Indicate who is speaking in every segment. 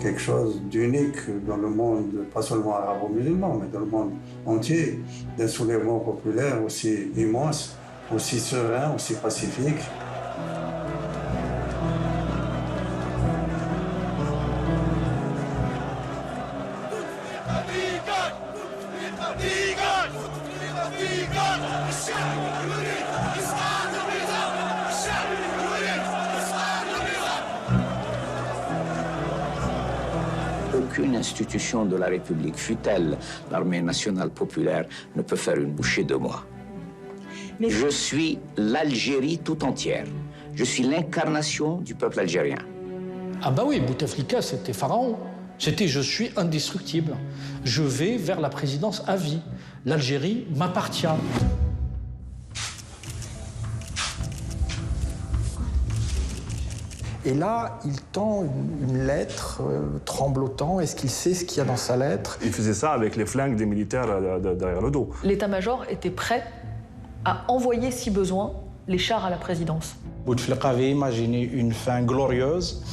Speaker 1: quelque chose d'unique dans le monde, pas seulement arabo-musulman, mais dans le monde entier, d'un soulèvement populaire aussi immense, aussi serein, aussi pacifique.
Speaker 2: Aucune institution de la République, fût-elle l'armée nationale populaire, ne peut faire une bouchée de moi. Mais je suis l'Algérie tout entière. Je suis l'incarnation du peuple algérien.
Speaker 3: Ah bah oui, Bouteflika, c'était Pharaon. C'était « je suis indestructible. Je vais vers la présidence à vie. L'Algérie m'appartient ».
Speaker 4: Et là, il tend une lettre tremblotant. Est-ce qu'il sait ce qu'il y a dans sa lettre?
Speaker 5: Il faisait ça avec les flingues des militaires derrière le dos.
Speaker 6: L'état-major était prêt à envoyer, si besoin, les chars à la présidence.
Speaker 7: Bouteflika avait imaginé une fin glorieuse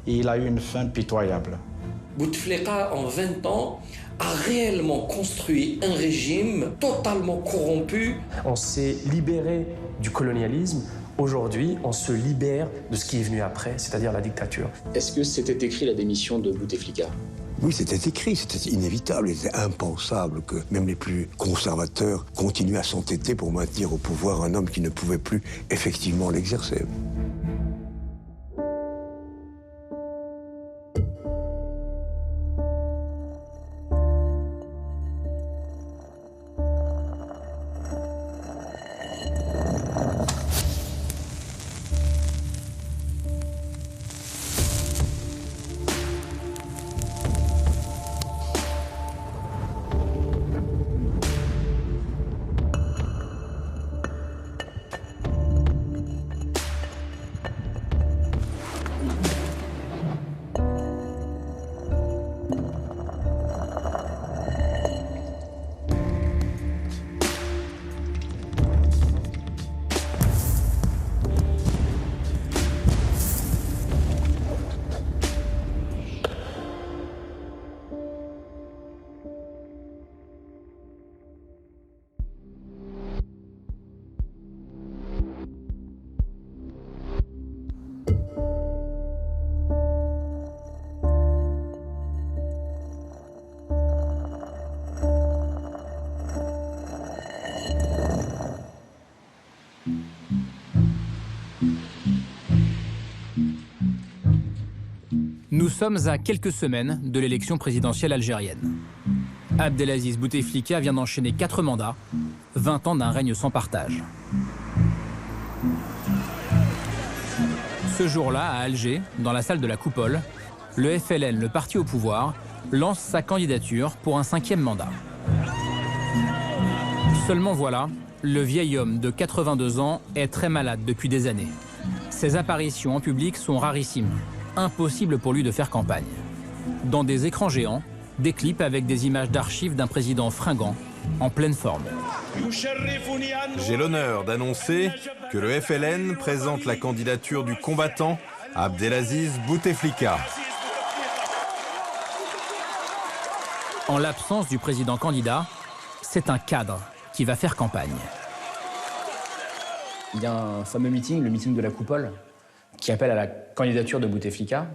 Speaker 7: et il a eu une fin pitoyable.
Speaker 8: Bouteflika, en 20 ans, a réellement construit un régime totalement corrompu.
Speaker 9: On s'est libéré du colonialisme. Aujourd'hui, on se libère de ce qui est venu après, c'est-à-dire la dictature.
Speaker 10: Est-ce que c'était écrit la démission de Bouteflika?
Speaker 11: Oui, c'était écrit, c'était inévitable, il était impensable que même les plus conservateurs continuent à s'entêter pour maintenir au pouvoir un homme qui ne pouvait plus effectivement l'exercer.
Speaker 12: Nous sommes à quelques semaines de l'élection présidentielle algérienne. Abdelaziz Bouteflika vient d'enchaîner 4 mandats, 20 ans d'un règne sans partage. Ce jour-là, à Alger, dans la salle de la Coupole, le FLN, le parti au pouvoir, lance sa candidature pour un 5e mandat. Seulement voilà, le vieil homme de 82 ans est très malade depuis des années. Ses apparitions en public sont rarissimes. Impossible pour lui de faire campagne. Dans des écrans géants, des clips avec des images d'archives d'un président fringant, en pleine forme.
Speaker 13: J'ai l'honneur d'annoncer que le FLN présente la candidature du combattant Abdelaziz Bouteflika.
Speaker 12: En l'absence du président candidat, c'est un cadre qui va faire campagne.
Speaker 9: Il y a un fameux meeting, le meeting de la Coupole, qui appelle à la candidature de Bouteflika,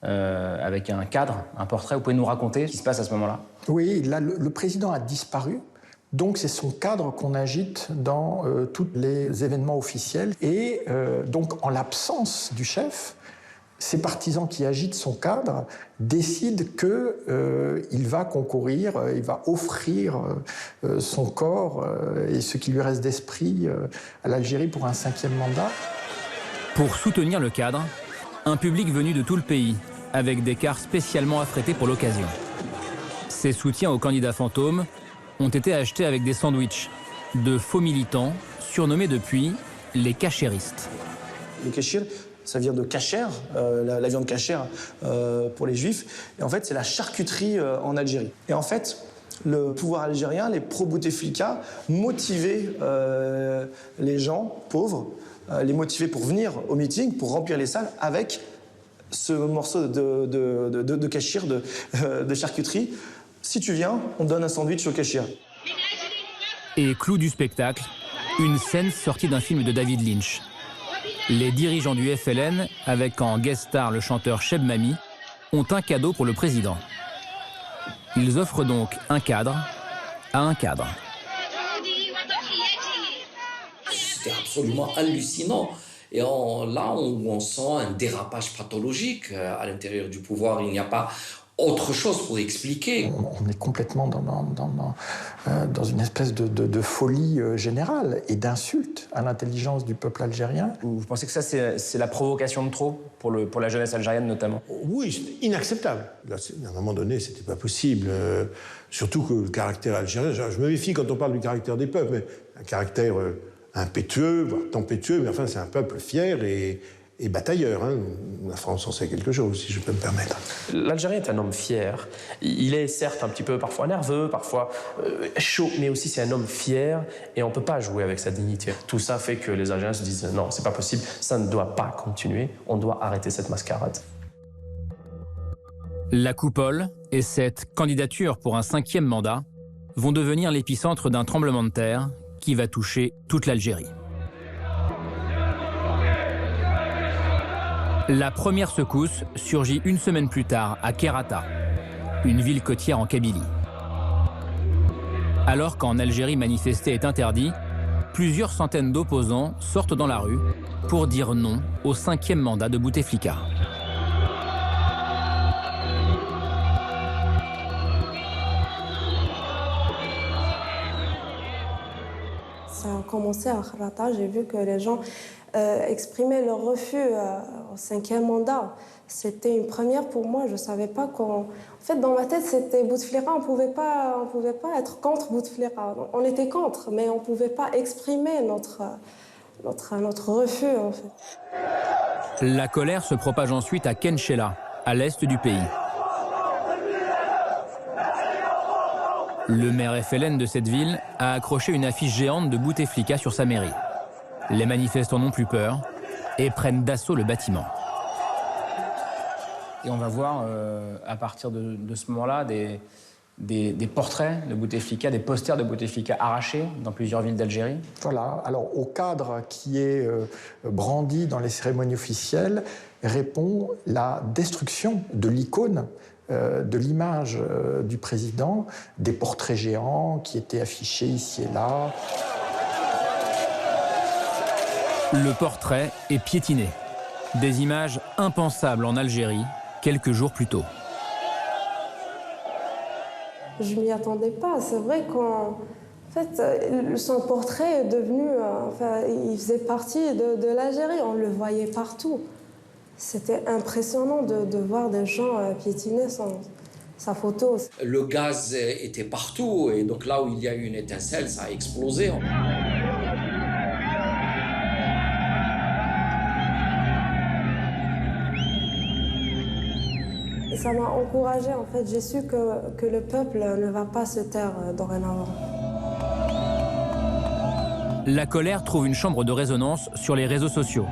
Speaker 9: avec un cadre, un portrait. Vous pouvez nous raconter ce qui se passe à ce moment-là?
Speaker 4: Oui, là, le président a disparu. Donc, c'est son cadre qu'on agite dans tous les événements officiels. Et donc, en l'absence du chef, ces partisans qui agitent son cadre décident qu'il va concourir, il va offrir son corps et ce qui lui reste d'esprit à l'Algérie pour un 5e mandat.
Speaker 12: Pour soutenir le cadre, un public venu de tout le pays, avec des cars spécialement affrétés pour l'occasion. Ces soutiens aux candidats fantômes ont été achetés avec des sandwichs, de faux militants, surnommés depuis les cachéristes.
Speaker 9: Le cachir, ça vient de kasher, la viande cachère pour les juifs. Et en fait, c'est la charcuterie en Algérie. Et en fait, le pouvoir algérien, les pro-Bouteflika, motivaient les gens pauvres, les motiver pour venir au meeting, pour remplir les salles avec ce morceau de cachir, de charcuterie. Si tu viens, on donne un sandwich au cachir.
Speaker 12: Et clou du spectacle, une scène sortie d'un film de David Lynch. Les dirigeants du FLN, avec en guest star le chanteur Cheb Mami, ont un cadeau pour le président. Ils offrent donc un cadre à un cadre.
Speaker 8: C'était absolument hallucinant. Et là, on sent un dérapage pathologique à l'intérieur du pouvoir. Il n'y a pas autre chose pour expliquer.
Speaker 4: On est complètement dans une espèce de folie générale et d'insulte à l'intelligence du peuple algérien.
Speaker 14: Vous pensez que ça, c'est la provocation de trop pour la jeunesse algérienne notamment?
Speaker 11: Oui, c'est inacceptable. Là, à un moment donné, c'était pas possible. Surtout que le caractère algérien, je me méfie quand on parle du caractère des peuples, mais un caractère impétueux, voire tempétueux, mais enfin c'est un peuple fier et batailleur. Hein. La France en sait quelque chose, si je peux me permettre.
Speaker 14: L'Algérien est un homme fier. Il est certes un petit peu parfois nerveux, parfois chaud, mais aussi c'est un homme fier et on ne peut pas jouer avec sa dignité. Tout ça fait que les Algériens se disent non, c'est pas possible, ça ne doit pas continuer, on doit arrêter cette mascarade.
Speaker 12: La coupole et cette candidature pour un 5e mandat vont devenir l'épicentre d'un tremblement de terre qui va toucher toute l'Algérie. La première secousse surgit une semaine plus tard à Kerata, une ville côtière en Kabylie. Alors qu'en Algérie manifester est interdit, plusieurs centaines d'opposants sortent dans la rue pour dire non au 5e mandat de Bouteflika.
Speaker 15: Ça a commencé à Kharata, j'ai vu que les gens exprimaient leur refus au 5e mandat. C'était une première pour moi, je ne savais pas qu'on... En fait, dans ma tête, c'était Bouteflika, on ne pouvait pas être contre Bouteflika. On était contre, mais on ne pouvait pas exprimer notre refus, en fait.
Speaker 12: La colère se propage ensuite à Kenchela, à l'est du pays. Le maire FLN de cette ville a accroché une affiche géante de Bouteflika sur sa mairie. Les manifestants n'ont plus peur et prennent d'assaut le bâtiment.
Speaker 14: Et on va voir à partir de ce moment-là des portraits de Bouteflika, des posters de Bouteflika arrachés dans plusieurs villes d'Algérie.
Speaker 4: Voilà, alors au cadre qui est brandi dans les cérémonies officielles répond la destruction de l'icône, de l'image du président, des portraits géants qui étaient affichés ici et là.
Speaker 12: Le portrait est piétiné. Des images impensables en Algérie, quelques jours plus tôt.
Speaker 15: Je m'y attendais pas. C'est vrai qu'en fait, son portrait est devenu... il faisait partie de l'Algérie. On le voyait partout. C'était impressionnant de voir des gens piétiner sa photo.
Speaker 8: Le gaz était partout et donc là où il y a eu une étincelle, ça a explosé.
Speaker 15: Et ça m'a encouragée, en fait. J'ai su que le peuple ne va pas se taire dorénavant.
Speaker 12: La colère trouve une chambre de résonance sur les réseaux sociaux.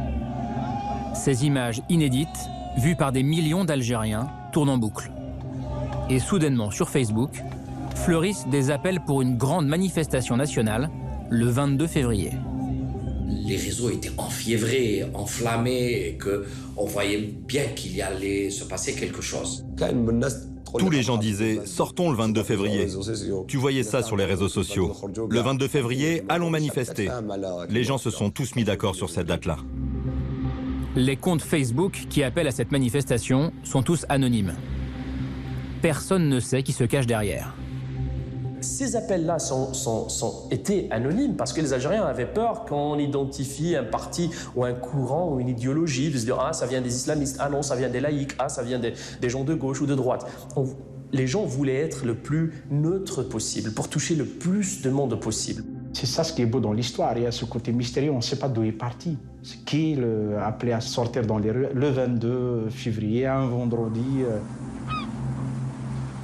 Speaker 12: Ces images inédites, vues par des millions d'Algériens, tournent en boucle. Et soudainement, sur Facebook, fleurissent des appels pour une grande manifestation nationale le 22 février.
Speaker 8: Les réseaux étaient enfiévrés, enflammés, et qu'on voyait bien qu'il allait se passer quelque chose.
Speaker 16: Tous les gens disaient « Sortons le 22 février ». Tu voyais ça sur les réseaux sociaux. Le 22 février, allons manifester. Les gens se sont tous mis d'accord sur cette date-là.
Speaker 12: Les comptes Facebook qui appellent à cette manifestation sont tous anonymes. Personne ne sait qui se cache derrière.
Speaker 14: Ces appels-là étaient anonymes parce que les Algériens avaient peur qu'on identifie un parti ou un courant ou une idéologie, de se dire « Ah, ça vient des islamistes, ah non, ça vient des laïcs, ah, ça vient des gens de gauche ou de droite ». Les gens voulaient être le plus neutre possible pour toucher le plus de monde possible.
Speaker 17: C'est ça ce qui est beau dans l'histoire, il y a ce côté mystérieux, on ne sait pas d'où il est parti. C'est qui l'a appelé à sortir dans les rues le 22 février, un vendredi.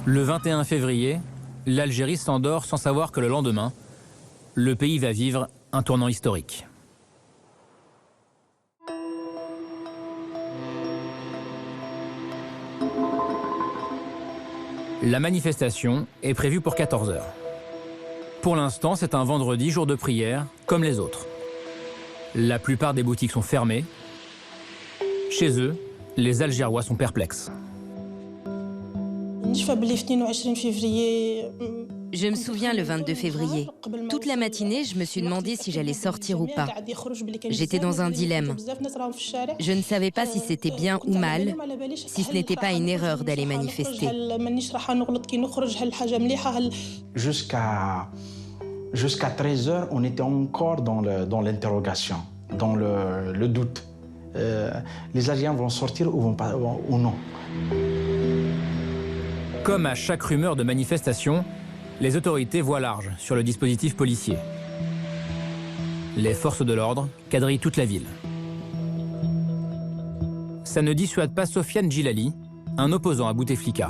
Speaker 12: Le 21 février, l'Algérie s'endort sans savoir que le lendemain, le pays va vivre un tournant historique. La manifestation est prévue pour 14 h. Pour l'instant, c'est un vendredi, jour de prière, comme les autres. La plupart des boutiques sont fermées. Chez eux, les Algérois sont perplexes.
Speaker 18: Je me souviens le 22 février. Toute la matinée, je me suis demandé si j'allais sortir ou pas. J'étais dans un dilemme. Je ne savais pas si c'était bien ou mal, si ce n'était pas une erreur d'aller manifester.
Speaker 17: Jusqu'à 13 h, on était encore dans l'interrogation, dans le doute. Les Algériens vont sortir ou non.
Speaker 12: Comme à chaque rumeur de manifestation, les autorités voient large sur le dispositif policier. Les forces de l'ordre quadrillent toute la ville. Ça ne dissuade pas Sofiane Djilali, un opposant à Bouteflika.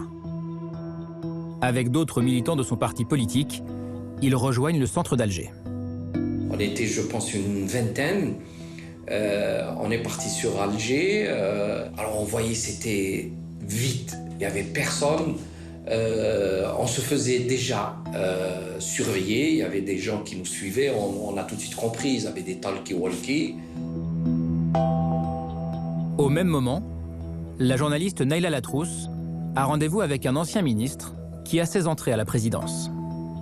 Speaker 12: Avec d'autres militants de son parti politique, ils rejoignent le centre d'Alger.
Speaker 8: On était, je pense, une vingtaine. On est parti sur Alger. Alors on voyait, c'était vite. Il n'y avait personne. On se faisait déjà surveiller. Il y avait des gens qui nous suivaient. On a tout de suite compris. Ils avaient des talkie-walkie.
Speaker 12: Au même moment, la journaliste Naïla Latrousse a rendez-vous avec un ancien ministre qui a ses entrées à la présidence.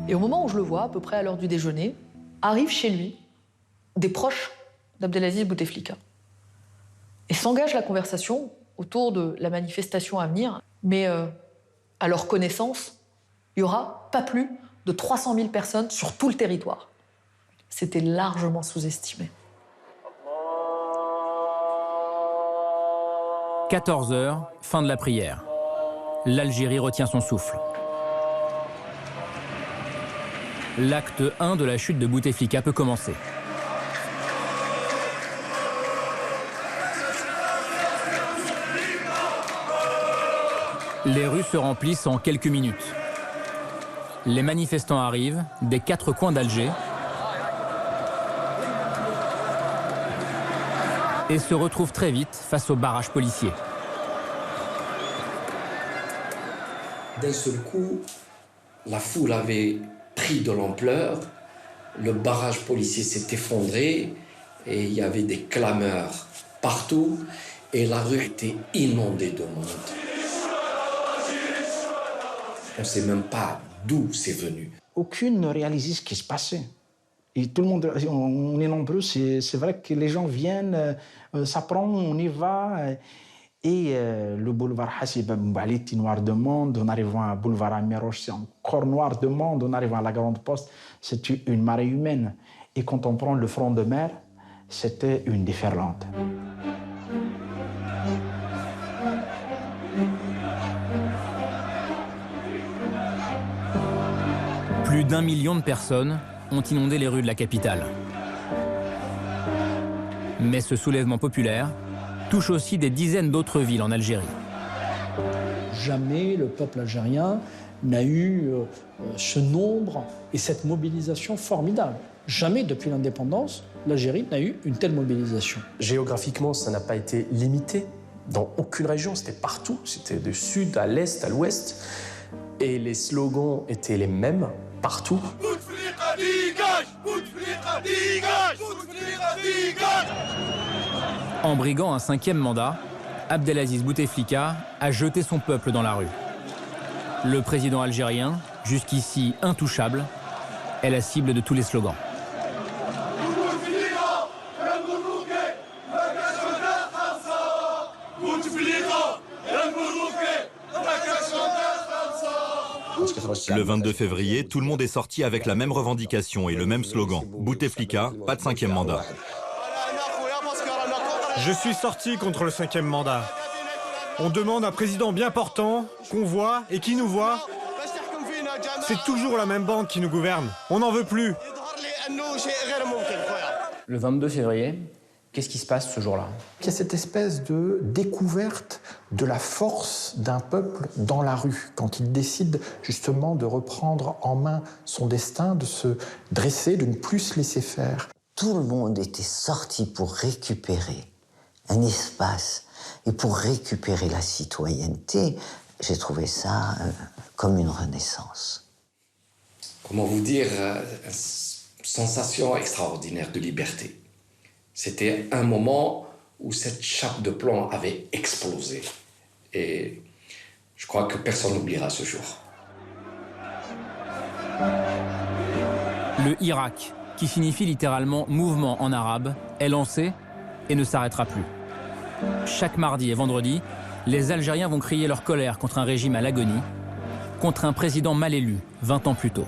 Speaker 6: Et au moment où je le vois, à peu près à l'heure du déjeuner, arrivent chez lui des proches d'Abdelaziz Bouteflika. Et s'engage la conversation autour de la manifestation à venir, mais à leur connaissance, il n'y aura pas plus de 300 000 personnes sur tout le territoire. C'était largement sous-estimé.
Speaker 12: 14 h, fin de la prière. L'Algérie retient son souffle. L'acte 1 de la chute de Bouteflika peut commencer. Les rues se remplissent en quelques minutes. Les manifestants arrivent des 4 coins d'Alger et se retrouvent très vite face au barrage policier.
Speaker 8: D'un seul coup, la foule avait pris de l'ampleur, le barrage policier s'est effondré et il y avait des clameurs partout et la rue était inondée de monde. On ne sait même pas d'où c'est venu.
Speaker 17: Aucune ne réalisait ce qui se passait. Et tout le monde, on est nombreux, c'est vrai que les gens viennent, ça prend, on y va. Et le boulevard Hassib Mouali est noir de monde. En arrivant à boulevard Amiroche, c'est encore noir de monde. En arrivant à la Grande Poste, c'est une marée humaine. Et quand on prend le front de mer, c'était une déferlante.
Speaker 12: Plus d'1 million de personnes ont inondé les rues de la capitale. Mais ce soulèvement populaire touche aussi des dizaines d'autres villes en Algérie.
Speaker 3: Jamais le peuple algérien n'a eu ce nombre et cette mobilisation formidable. Jamais depuis l'indépendance, l'Algérie n'a eu une telle mobilisation.
Speaker 14: Géographiquement, ça n'a pas été limité dans aucune région, c'était partout. C'était du sud à l'est, à l'ouest. Et les slogans étaient les mêmes partout.
Speaker 12: En briguant un 5e mandat, Abdelaziz Bouteflika a jeté son peuple dans la rue. Le président algérien, jusqu'ici intouchable, est la cible de tous les slogans.
Speaker 16: Le 22 février, tout le monde est sorti avec la même revendication et le même slogan. Bouteflika, pas de 5e mandat.
Speaker 19: Je suis sorti contre le 5e mandat. On demande un président bien portant, qu'on voit et qui nous voit. C'est toujours la même bande qui nous gouverne. On n'en veut plus.
Speaker 10: Le 22 février, qu'est-ce qui se passe ce jour-là?
Speaker 4: Il y a cette espèce de découverte de la force d'un peuple dans la rue, quand il décide justement de reprendre en main son destin, de se dresser, de ne plus se laisser faire.
Speaker 20: Tout le monde était sorti pour récupérer un espace et pour récupérer la citoyenneté. J'ai trouvé ça comme une renaissance.
Speaker 8: Comment vous dire, une sensation extraordinaire de liberté. C'était un moment où cette chape de plomb avait explosé. Et je crois que personne n'oubliera ce jour.
Speaker 12: Le Irak, qui signifie littéralement mouvement en arabe, est lancé et ne s'arrêtera plus. Chaque mardi et vendredi, les Algériens vont crier leur colère contre un régime à l'agonie, contre un président mal élu 20 ans plus tôt.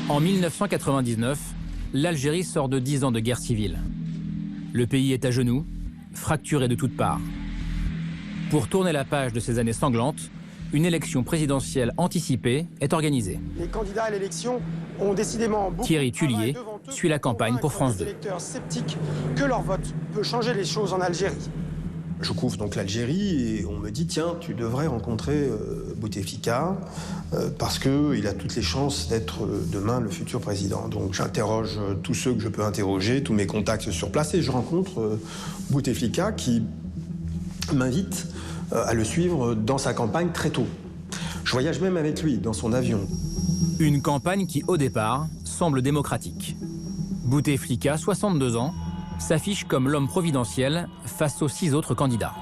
Speaker 12: En 1999, l'Algérie sort de 10 ans de guerre civile. Le pays est à genoux, fracturé de toutes parts. Pour tourner la page de ces années sanglantes, une élection présidentielle anticipée est organisée.
Speaker 21: Les candidats à l'élection ont décidément beaucoup
Speaker 12: Thierry Tullier suit la campagne pour France 2.
Speaker 21: Les électeurs sceptiques que leur vote peut changer les choses en Algérie. Je couvre donc l'Algérie et on me dit tiens, tu devrais rencontrer Bouteflika parce qu'il a toutes les chances d'être demain le futur président. Donc j'interroge tous ceux que je peux interroger, tous mes contacts sur place et je rencontre Bouteflika qui m'invite à le suivre dans sa campagne très tôt. Je voyage même avec lui dans son avion.
Speaker 12: Une campagne qui, au départ, semble démocratique. Bouteflika, 62 ans, s'affiche comme l'homme providentiel face aux 6 autres candidats.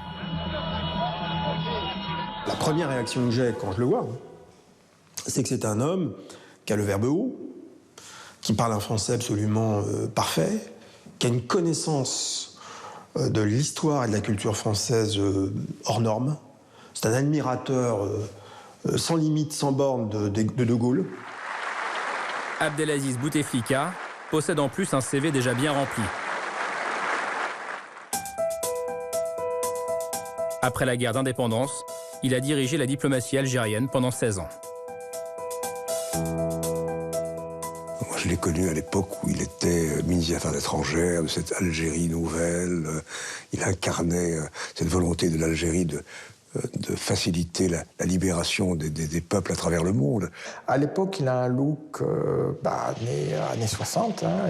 Speaker 21: La première réaction que j'ai quand je le vois, c'est que c'est un homme qui a le verbe haut, qui parle un français absolument parfait, qui a une connaissance de l'histoire et de la culture française hors norme. C'est un admirateur sans limite, sans borne de Gaulle.
Speaker 12: Abdelaziz Bouteflika possède en plus un CV déjà bien rempli. Après la guerre d'indépendance, il a dirigé la diplomatie algérienne pendant 16 ans.
Speaker 22: Moi, je l'ai connu à l'époque où il était ministre des Affaires étrangères, de cette Algérie nouvelle. Il incarnait cette volonté de l'Algérie de faciliter la libération des peuples à travers le monde.
Speaker 4: À l'époque, il a un look années 60. Hein.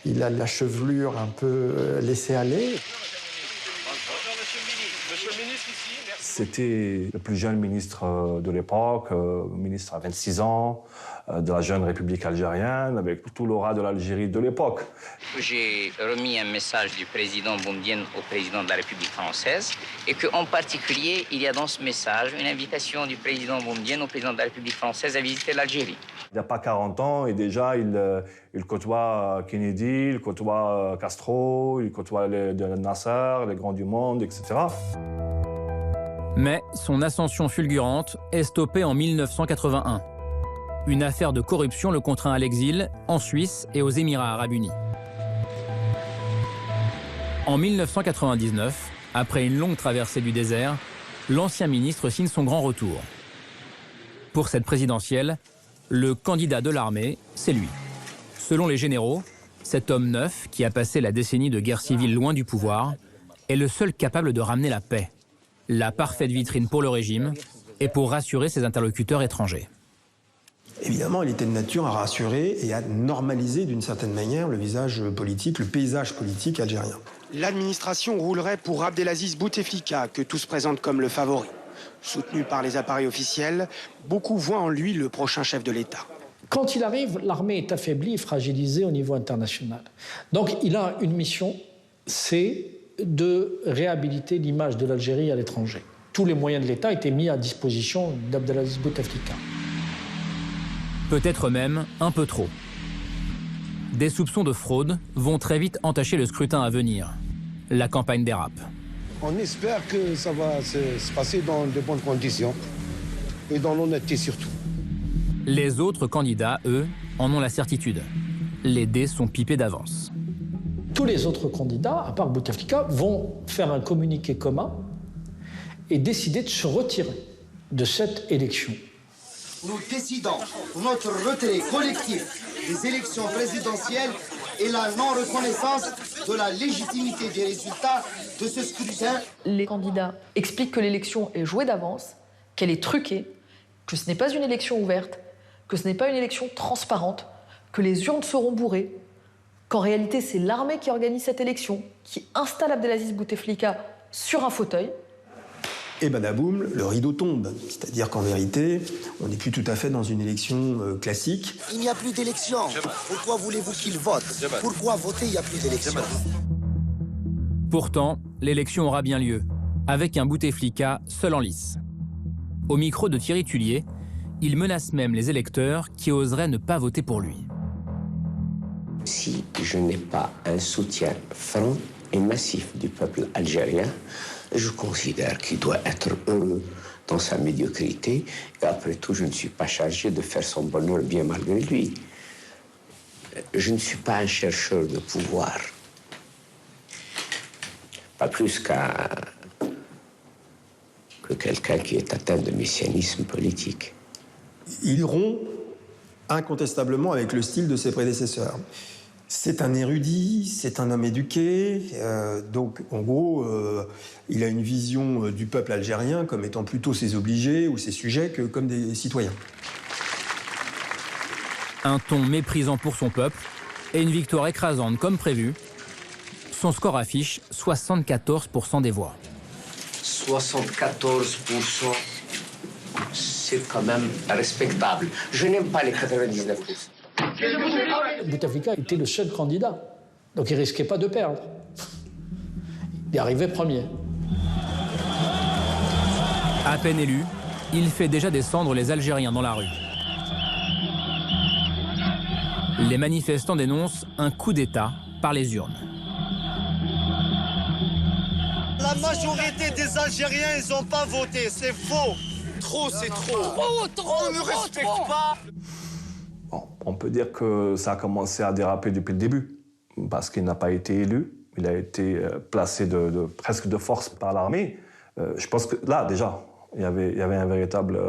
Speaker 4: Il a la chevelure un peu laissée aller.
Speaker 5: C'était le plus jeune ministre de l'époque, ministre à 26 ans, de la jeune République algérienne, avec tout l'aura de l'Algérie de l'époque.
Speaker 2: J'ai remis un message du président Boumedienne au président de la République française et qu'en particulier, il y a dans ce message une invitation du président Boumedienne au président de la République française à visiter l'Algérie.
Speaker 5: Il n'y a pas 40 ans et déjà il côtoie Kennedy, il côtoie Castro, il côtoie Nasser, les grands du monde, etc.
Speaker 12: Mais son ascension fulgurante est stoppée en 1981. Une affaire de corruption le contraint à l'exil, en Suisse et aux Émirats arabes unis. En 1999, après une longue traversée du désert, l'ancien ministre signe son grand retour. Pour cette présidentielle, le candidat de l'armée, c'est lui. Selon les généraux, cet homme neuf, qui a passé la décennie de guerre civile loin du pouvoir, est le seul capable de ramener la paix. La parfaite vitrine pour le régime et pour rassurer ses interlocuteurs étrangers.
Speaker 21: Évidemment, il était de nature à rassurer et à normaliser d'une certaine manière le visage politique, le paysage politique algérien. L'administration roulerait pour Abdelaziz Bouteflika, que tous présentent comme le favori. Soutenu par les appareils officiels, beaucoup voient en lui le prochain chef de l'État.
Speaker 3: Quand il arrive, l'armée est affaiblie et fragilisée au niveau international. Donc il a une mission, c'est de réhabiliter l'image de l'Algérie à l'étranger. Tous les moyens de l'État étaient mis à disposition d'Abdelaziz Bouteflika.
Speaker 12: Peut-être même un peu trop. Des soupçons de fraude vont très vite entacher le scrutin à venir. La campagne dérape.
Speaker 23: On espère que ça va se passer dans de bonnes conditions et dans l'honnêteté surtout.
Speaker 12: Les autres candidats, eux, en ont la certitude. Les dés sont pipés d'avance.
Speaker 3: Tous les autres candidats, à part Bouteflika, vont faire un communiqué commun et décider de se retirer de cette élection.
Speaker 24: Nous décidons notre retrait collectif des élections présidentielles et la non-reconnaissance de la légitimité des résultats de ce scrutin.
Speaker 6: Les candidats expliquent que l'élection est jouée d'avance, qu'elle est truquée, que ce n'est pas une élection ouverte, que ce n'est pas une élection transparente, que les urnes seront bourrées, qu'en réalité c'est l'armée qui organise cette élection, qui installe Abdelaziz Bouteflika sur un fauteuil.
Speaker 21: Et badaboum, le rideau tombe. C'est-à-dire qu'en vérité, on n'est plus tout à fait dans une élection classique.
Speaker 24: Il n'y a plus d'élection. Pourquoi voulez-vous qu'il vote? Pourquoi voter, il n'y a plus d'élection?
Speaker 12: Pourtant, l'élection aura bien lieu, avec un Bouteflika seul en lice. Au micro de Thierry Tullier, il menace même les électeurs qui oseraient ne pas voter pour lui.
Speaker 2: Si je n'ai pas un soutien franc et massif du peuple algérien, je considère qu'il doit être heureux dans sa médiocrité. Et après tout, je ne suis pas chargé de faire son bonheur bien malgré lui. Je ne suis pas un chercheur de pouvoir. Pas plus que quelqu'un qui est atteint de messianisme politique.
Speaker 21: Il rompt incontestablement avec le style de ses prédécesseurs. C'est un érudit, c'est un homme éduqué, donc en gros, il a une vision du peuple algérien comme étant plutôt ses obligés ou ses sujets que comme des citoyens.
Speaker 12: Un ton méprisant pour son peuple et une victoire écrasante comme prévu. Son score affiche 74% des voix.
Speaker 2: 74%, c'est quand même respectable. Je n'aime pas les 99%.
Speaker 3: Bouteflika était le seul candidat, donc il ne risquait pas de perdre. Il est arrivé premier.
Speaker 12: À peine élu, il fait déjà descendre les Algériens dans la rue. Les manifestants dénoncent un coup d'État par les urnes.
Speaker 24: La majorité des Algériens, ils n'ont pas voté, c'est faux. Trop, c'est trop. On ne respecte pas.
Speaker 5: Bon, on peut dire que ça a commencé à déraper depuis le début, parce qu'il n'a pas été élu. Il a été placé presque de force par l'armée. Je pense que là, déjà, il y avait un véritable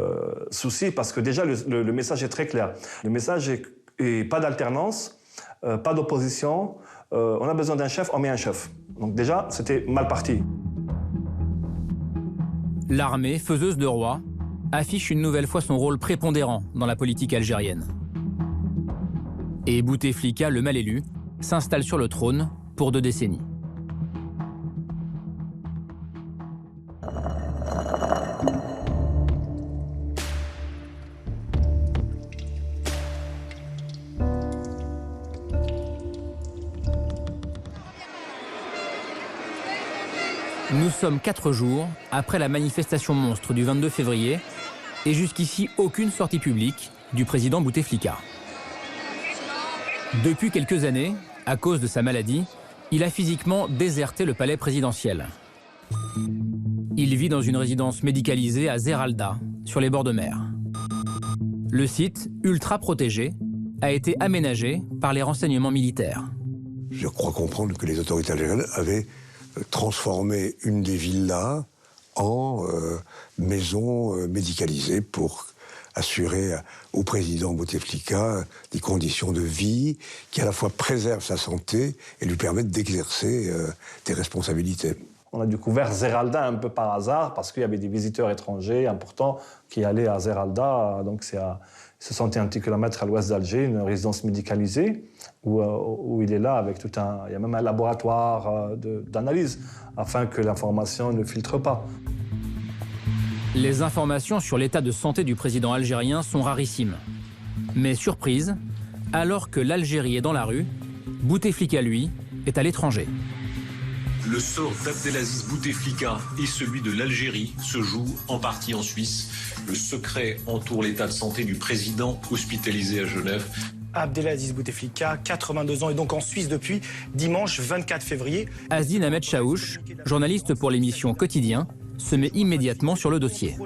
Speaker 5: souci, parce que déjà, le message est très clair. Le message est pas d'alternance, pas d'opposition. On a besoin d'un chef, on met un chef. Donc déjà, c'était mal parti.
Speaker 12: L'armée, faiseuse de rois, affiche une nouvelle fois son rôle prépondérant dans la politique algérienne. Et Bouteflika, le mal élu, s'installe sur le trône pour 2 décennies. Nous sommes 4 jours après la manifestation monstre du 22 février et jusqu'ici aucune sortie publique du président Bouteflika. Depuis quelques années, à cause de sa maladie, il a physiquement déserté le palais présidentiel. Il vit dans une résidence médicalisée à Zeralda, sur les bords de mer. Le site, ultra protégé, a été aménagé par les renseignements militaires.
Speaker 22: Je crois comprendre que les autorités algériennes avaient transformé une des villas en maison médicalisée pour assurer au président Bouteflika des conditions de vie qui à la fois préservent sa santé et lui permettent d'exercer des responsabilités.
Speaker 5: On a découvert Zeralda un peu par hasard parce qu'il y avait des visiteurs étrangers importants qui allaient à Zeralda. Donc c'est à 61 km à l'ouest d'Alger, une résidence médicalisée où il est là avec tout un... Il y a même un laboratoire d'analyse afin que l'information ne filtre pas.
Speaker 12: Les informations sur l'état de santé du président algérien sont rarissimes. Mais surprise, alors que l'Algérie est dans la rue, Bouteflika, lui, est à l'étranger.
Speaker 1: Le sort d'Abdelaziz Bouteflika et celui de l'Algérie se joue en partie en Suisse. Le secret entoure l'état de santé du président hospitalisé à Genève.
Speaker 7: Abdelaziz Bouteflika, 82 ans, et donc en Suisse depuis dimanche 24 février.
Speaker 12: Azdine Ahmed Chaouch, journaliste pour l'émission Quotidien, se met immédiatement sur le dossier.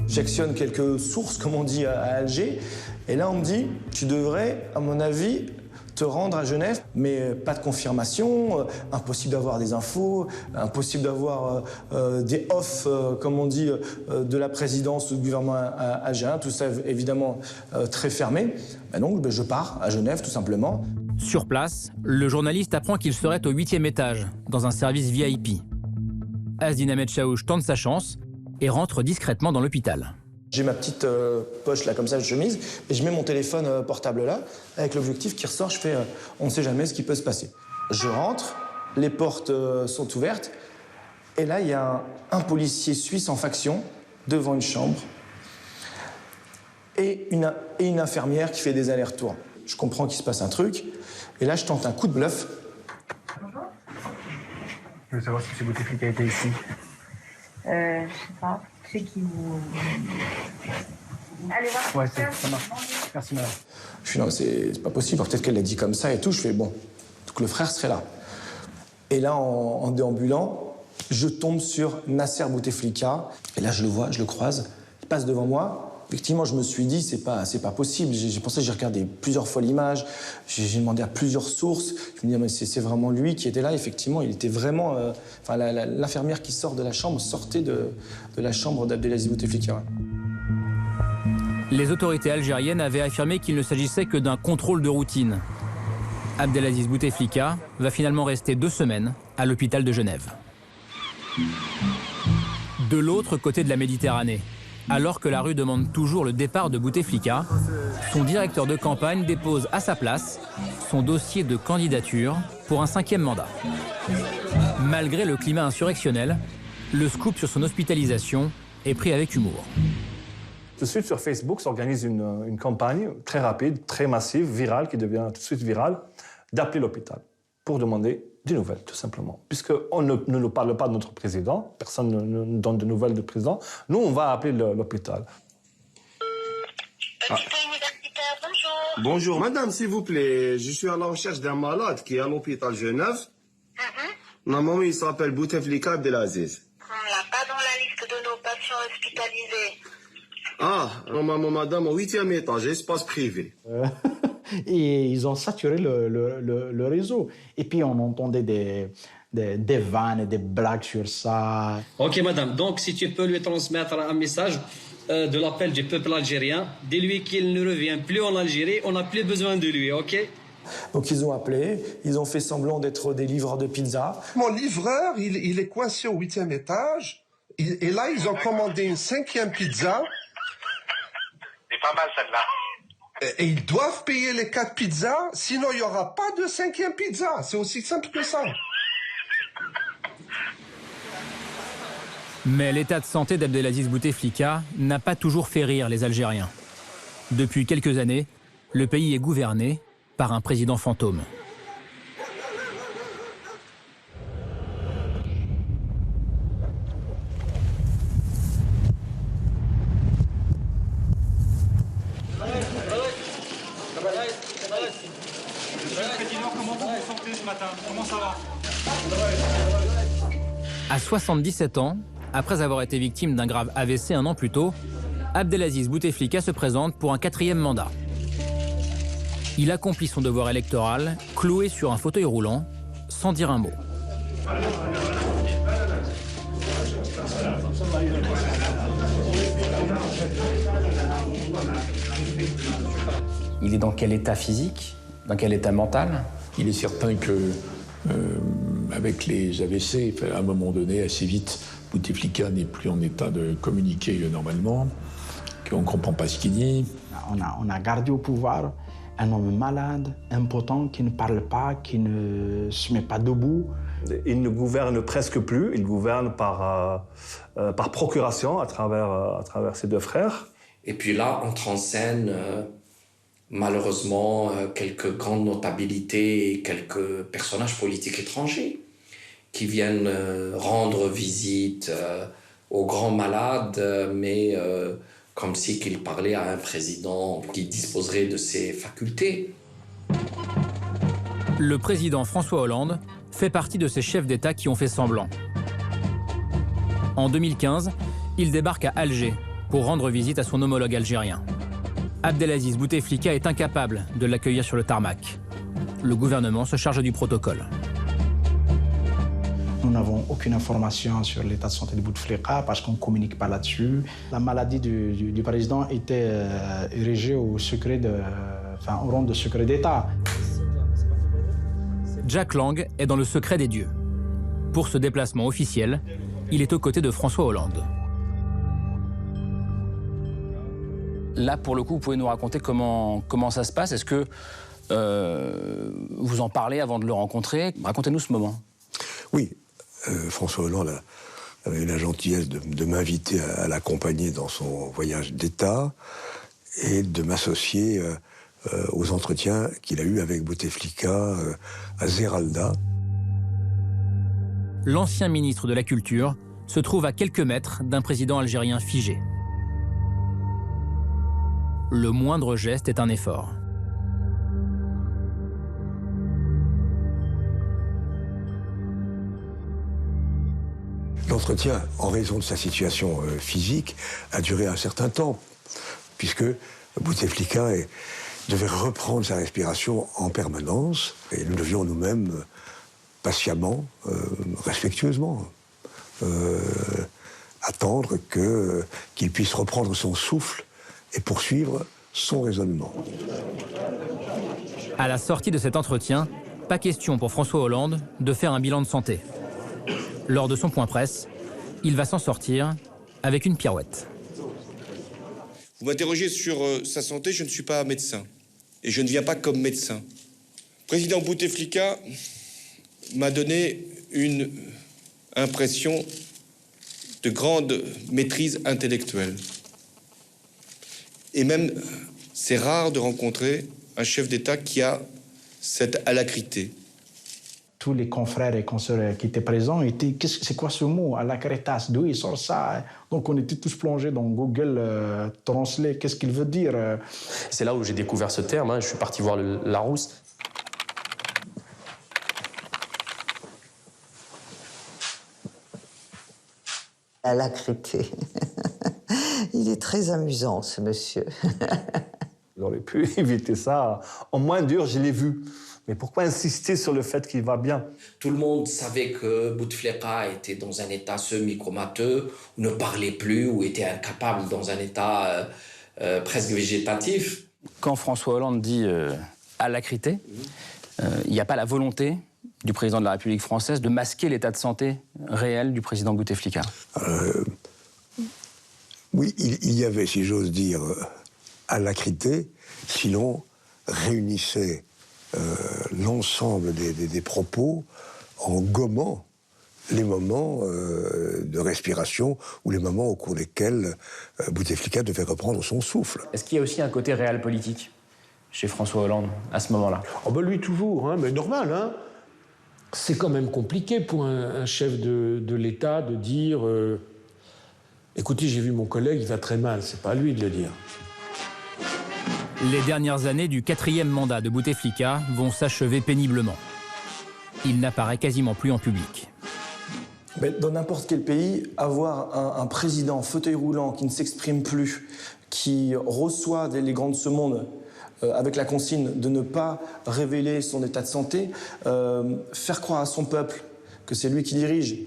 Speaker 7: J'actionne quelques sources, comme on dit, à Alger. Et là, on me dit, tu devrais, à mon avis, te rendre à Genève, mais pas de confirmation, impossible d'avoir des infos, impossible d'avoir des offs, comme on dit, de la présidence ou du gouvernement algérien, tout ça évidemment très fermé. Donc je pars à Genève tout simplement.
Speaker 12: Sur place, le journaliste apprend qu'il serait au 8e étage, dans un service VIP. Azdine Ahmed Chaouch tente sa chance et rentre discrètement dans l'hôpital.
Speaker 7: J'ai ma petite poche là comme ça de chemise et je mets mon téléphone portable là avec l'objectif qui ressort, je fais on ne sait jamais ce qui peut se passer. Je rentre, les portes sont ouvertes et là il y a un policier suisse en faction devant une chambre et une infirmière qui fait des allers-retours. Je comprends qu'il se passe un truc et là je tente un coup de bluff.
Speaker 9: Bonjour. Je veux savoir si ce Bouteflika était ici. Je sais pas. C'est qui vous... Allez voir. Ouais, ça marche. Merci, madame.
Speaker 7: Je suis non, c'est pas possible. Peut-être qu'elle l'a dit comme ça et tout. Je fais bon, donc le frère serait là. Et là, en déambulant, je tombe sur Nasser Bouteflika. Et là, je le vois, je le croise. Il passe devant moi. Effectivement, je me suis dit, c'est pas possible. J'ai regardé plusieurs fois l'image. J'ai demandé à plusieurs sources. Je me dis, mais c'est vraiment lui qui était là. Effectivement, il était vraiment... l'infirmière qui sort de la chambre sortait de la chambre d'Abdelaziz Bouteflika.
Speaker 12: Les autorités algériennes avaient affirmé qu'il ne s'agissait que d'un contrôle de routine. Abdelaziz Bouteflika va finalement rester 2 semaines à l'hôpital de Genève. De l'autre côté de la Méditerranée, alors que la rue demande toujours le départ de Bouteflika, son directeur de campagne dépose à sa place son dossier de candidature pour un 5e mandat. Malgré le climat insurrectionnel, le scoop sur son hospitalisation est pris avec humour.
Speaker 5: Tout de suite sur Facebook s'organise une campagne très rapide, très massive, virale, qui devient tout de suite virale, d'appeler l'hôpital pour demander des nouvelles, tout simplement. Puisqu'on ne nous parle pas de notre président, personne ne nous donne de nouvelles du président, nous, on va appeler l'hôpital.
Speaker 11: Universitaire, bonjour. Bonjour, madame, s'il vous plaît. Je suis à la recherche d'un malade qui est à l'hôpital Genève. Normalement, il s'appelle Bouteflika Abdelaziz.
Speaker 9: On l'a pas dans la liste de nos patients hospitalisés.
Speaker 11: Ah, normalement, madame, au 8e étage, espace privé.
Speaker 17: Et ils ont saturé le réseau. Et puis on entendait des vannes, des blagues sur ça.
Speaker 13: Ok madame, donc si tu peux lui transmettre un message de l'appel du peuple algérien, dis-lui qu'il ne revient plus en Algérie, on n'a plus besoin de lui, ok?
Speaker 7: Donc ils ont appelé, ils ont fait semblant d'être des livreurs de pizza.
Speaker 15: Mon livreur, il est coincé au 8e étage. Et là, ils ont commandé une 5e pizza.
Speaker 9: C'est pas mal celle-là.
Speaker 15: Et ils doivent payer les 4 pizzas, sinon il n'y aura pas de 5e pizza. C'est aussi simple que ça.
Speaker 12: Mais l'état de santé d'Abdelaziz Bouteflika n'a pas toujours fait rire les Algériens. Depuis quelques années, le pays est gouverné par un président fantôme. À 77 ans, après avoir été victime d'un grave AVC un an plus tôt, Abdelaziz Bouteflika se présente pour un 4e mandat. Il accomplit son devoir électoral, cloué sur un fauteuil roulant, sans dire un mot.
Speaker 10: Il est dans quel état physique? Dans quel état mental?
Speaker 25: Il est certain que, avec les AVC, à un moment donné, assez vite, Bouteflika n'est plus en état de communiquer normalement, qu'on ne comprend pas ce qu'il dit.
Speaker 17: On a gardé au pouvoir un homme malade, impotent, qui ne parle pas, qui ne se met pas debout.
Speaker 5: Il ne gouverne presque plus, il gouverne par procuration à travers ses 2 frères.
Speaker 8: Et puis là, entre en scène, malheureusement, quelques grandes notabilités et quelques personnages politiques étrangers qui viennent rendre visite aux grands malades, mais comme si qu'il parlait à un président qui disposerait de ses facultés.
Speaker 12: Le président François Hollande fait partie de ces chefs d'État qui ont fait semblant. En 2015, il débarque à Alger pour rendre visite à son homologue algérien. Abdelaziz Bouteflika est incapable de l'accueillir sur le tarmac. Le gouvernement se charge du protocole.
Speaker 17: Nous n'avons aucune information sur l'état de santé de Bouteflika parce qu'on ne communique pas là-dessus. La maladie du président était érigée au rang de secret d'État.
Speaker 12: Jack Lang est dans le secret des dieux. Pour ce déplacement officiel, il est aux côtés de François Hollande.
Speaker 10: Là, pour le coup, vous pouvez nous raconter comment ça se passe? Est-ce que vous en parlez avant de le rencontrer? Racontez-nous ce moment.
Speaker 22: Oui, François Hollande avait eu la gentillesse de m'inviter à l'accompagner dans son voyage d'État et de m'associer aux entretiens qu'il a eus avec Bouteflika à Zeralda.
Speaker 12: L'ancien ministre de la Culture se trouve à quelques mètres d'un président algérien figé. Le moindre geste est un effort.
Speaker 22: L'entretien, en raison de sa situation physique, a duré un certain temps, puisque Bouteflika devait reprendre sa respiration en permanence, et nous devions nous-mêmes patiemment, respectueusement, attendre qu'il puisse reprendre son souffle et poursuivre son raisonnement.
Speaker 12: À la sortie de cet entretien, pas question pour François Hollande de faire un bilan de santé. Lors de son point presse, il va s'en sortir avec une pirouette.
Speaker 14: Vous m'interrogez sur sa santé, je ne suis pas médecin. Et je ne viens pas comme médecin. Le président Bouteflika m'a donné une impression de grande maîtrise intellectuelle. Et même, c'est rare de rencontrer un chef d'État qui a cette alacrité.
Speaker 17: Tous les confrères et consoeurs qui étaient présents étaient « c'est quoi ce mot, alacritas, d'où il sort ça ?» Donc on était tous plongés dans Google Translate, qu'est-ce qu'il veut dire?
Speaker 16: C'est là où j'ai découvert ce terme, je suis parti voir Larousse.
Speaker 18: Alacrité. Il est très amusant, ce monsieur.
Speaker 5: Ils auraient pu éviter ça. En moins dur, je l'ai vu. Mais pourquoi insister sur le fait qu'il va bien?
Speaker 8: Tout le monde savait que Bouteflika était dans un état semi-comateux, ne parlait plus ou était incapable dans un état presque végétatif.
Speaker 10: Quand François Hollande dit alacrité, il n'y a pas la volonté du président de la République française de masquer l'état de santé réel du président Bouteflika?
Speaker 22: Oui, il y avait, si j'ose dire, alacrité, si l'on réunissait l'ensemble des propos en gommant les moments de respiration ou les moments au cours desquels Bouteflika devait reprendre son souffle.
Speaker 10: Est-ce qu'il y a aussi un côté réel politique chez François Hollande à ce moment-là?
Speaker 21: Oh ben lui toujours, mais normal.
Speaker 19: C'est quand même compliqué pour un chef de l'État de dire écoutez, j'ai vu mon collègue, il va très mal, c'est pas à lui de le dire.
Speaker 12: Les dernières années du 4e mandat de Bouteflika vont s'achever péniblement. Il n'apparaît quasiment plus en public.
Speaker 7: Mais dans n'importe quel pays, avoir un président en fauteuil roulant qui ne s'exprime plus, qui reçoit les grands de ce monde avec la consigne de ne pas révéler son état de santé, faire croire à son peuple que c'est lui qui dirige,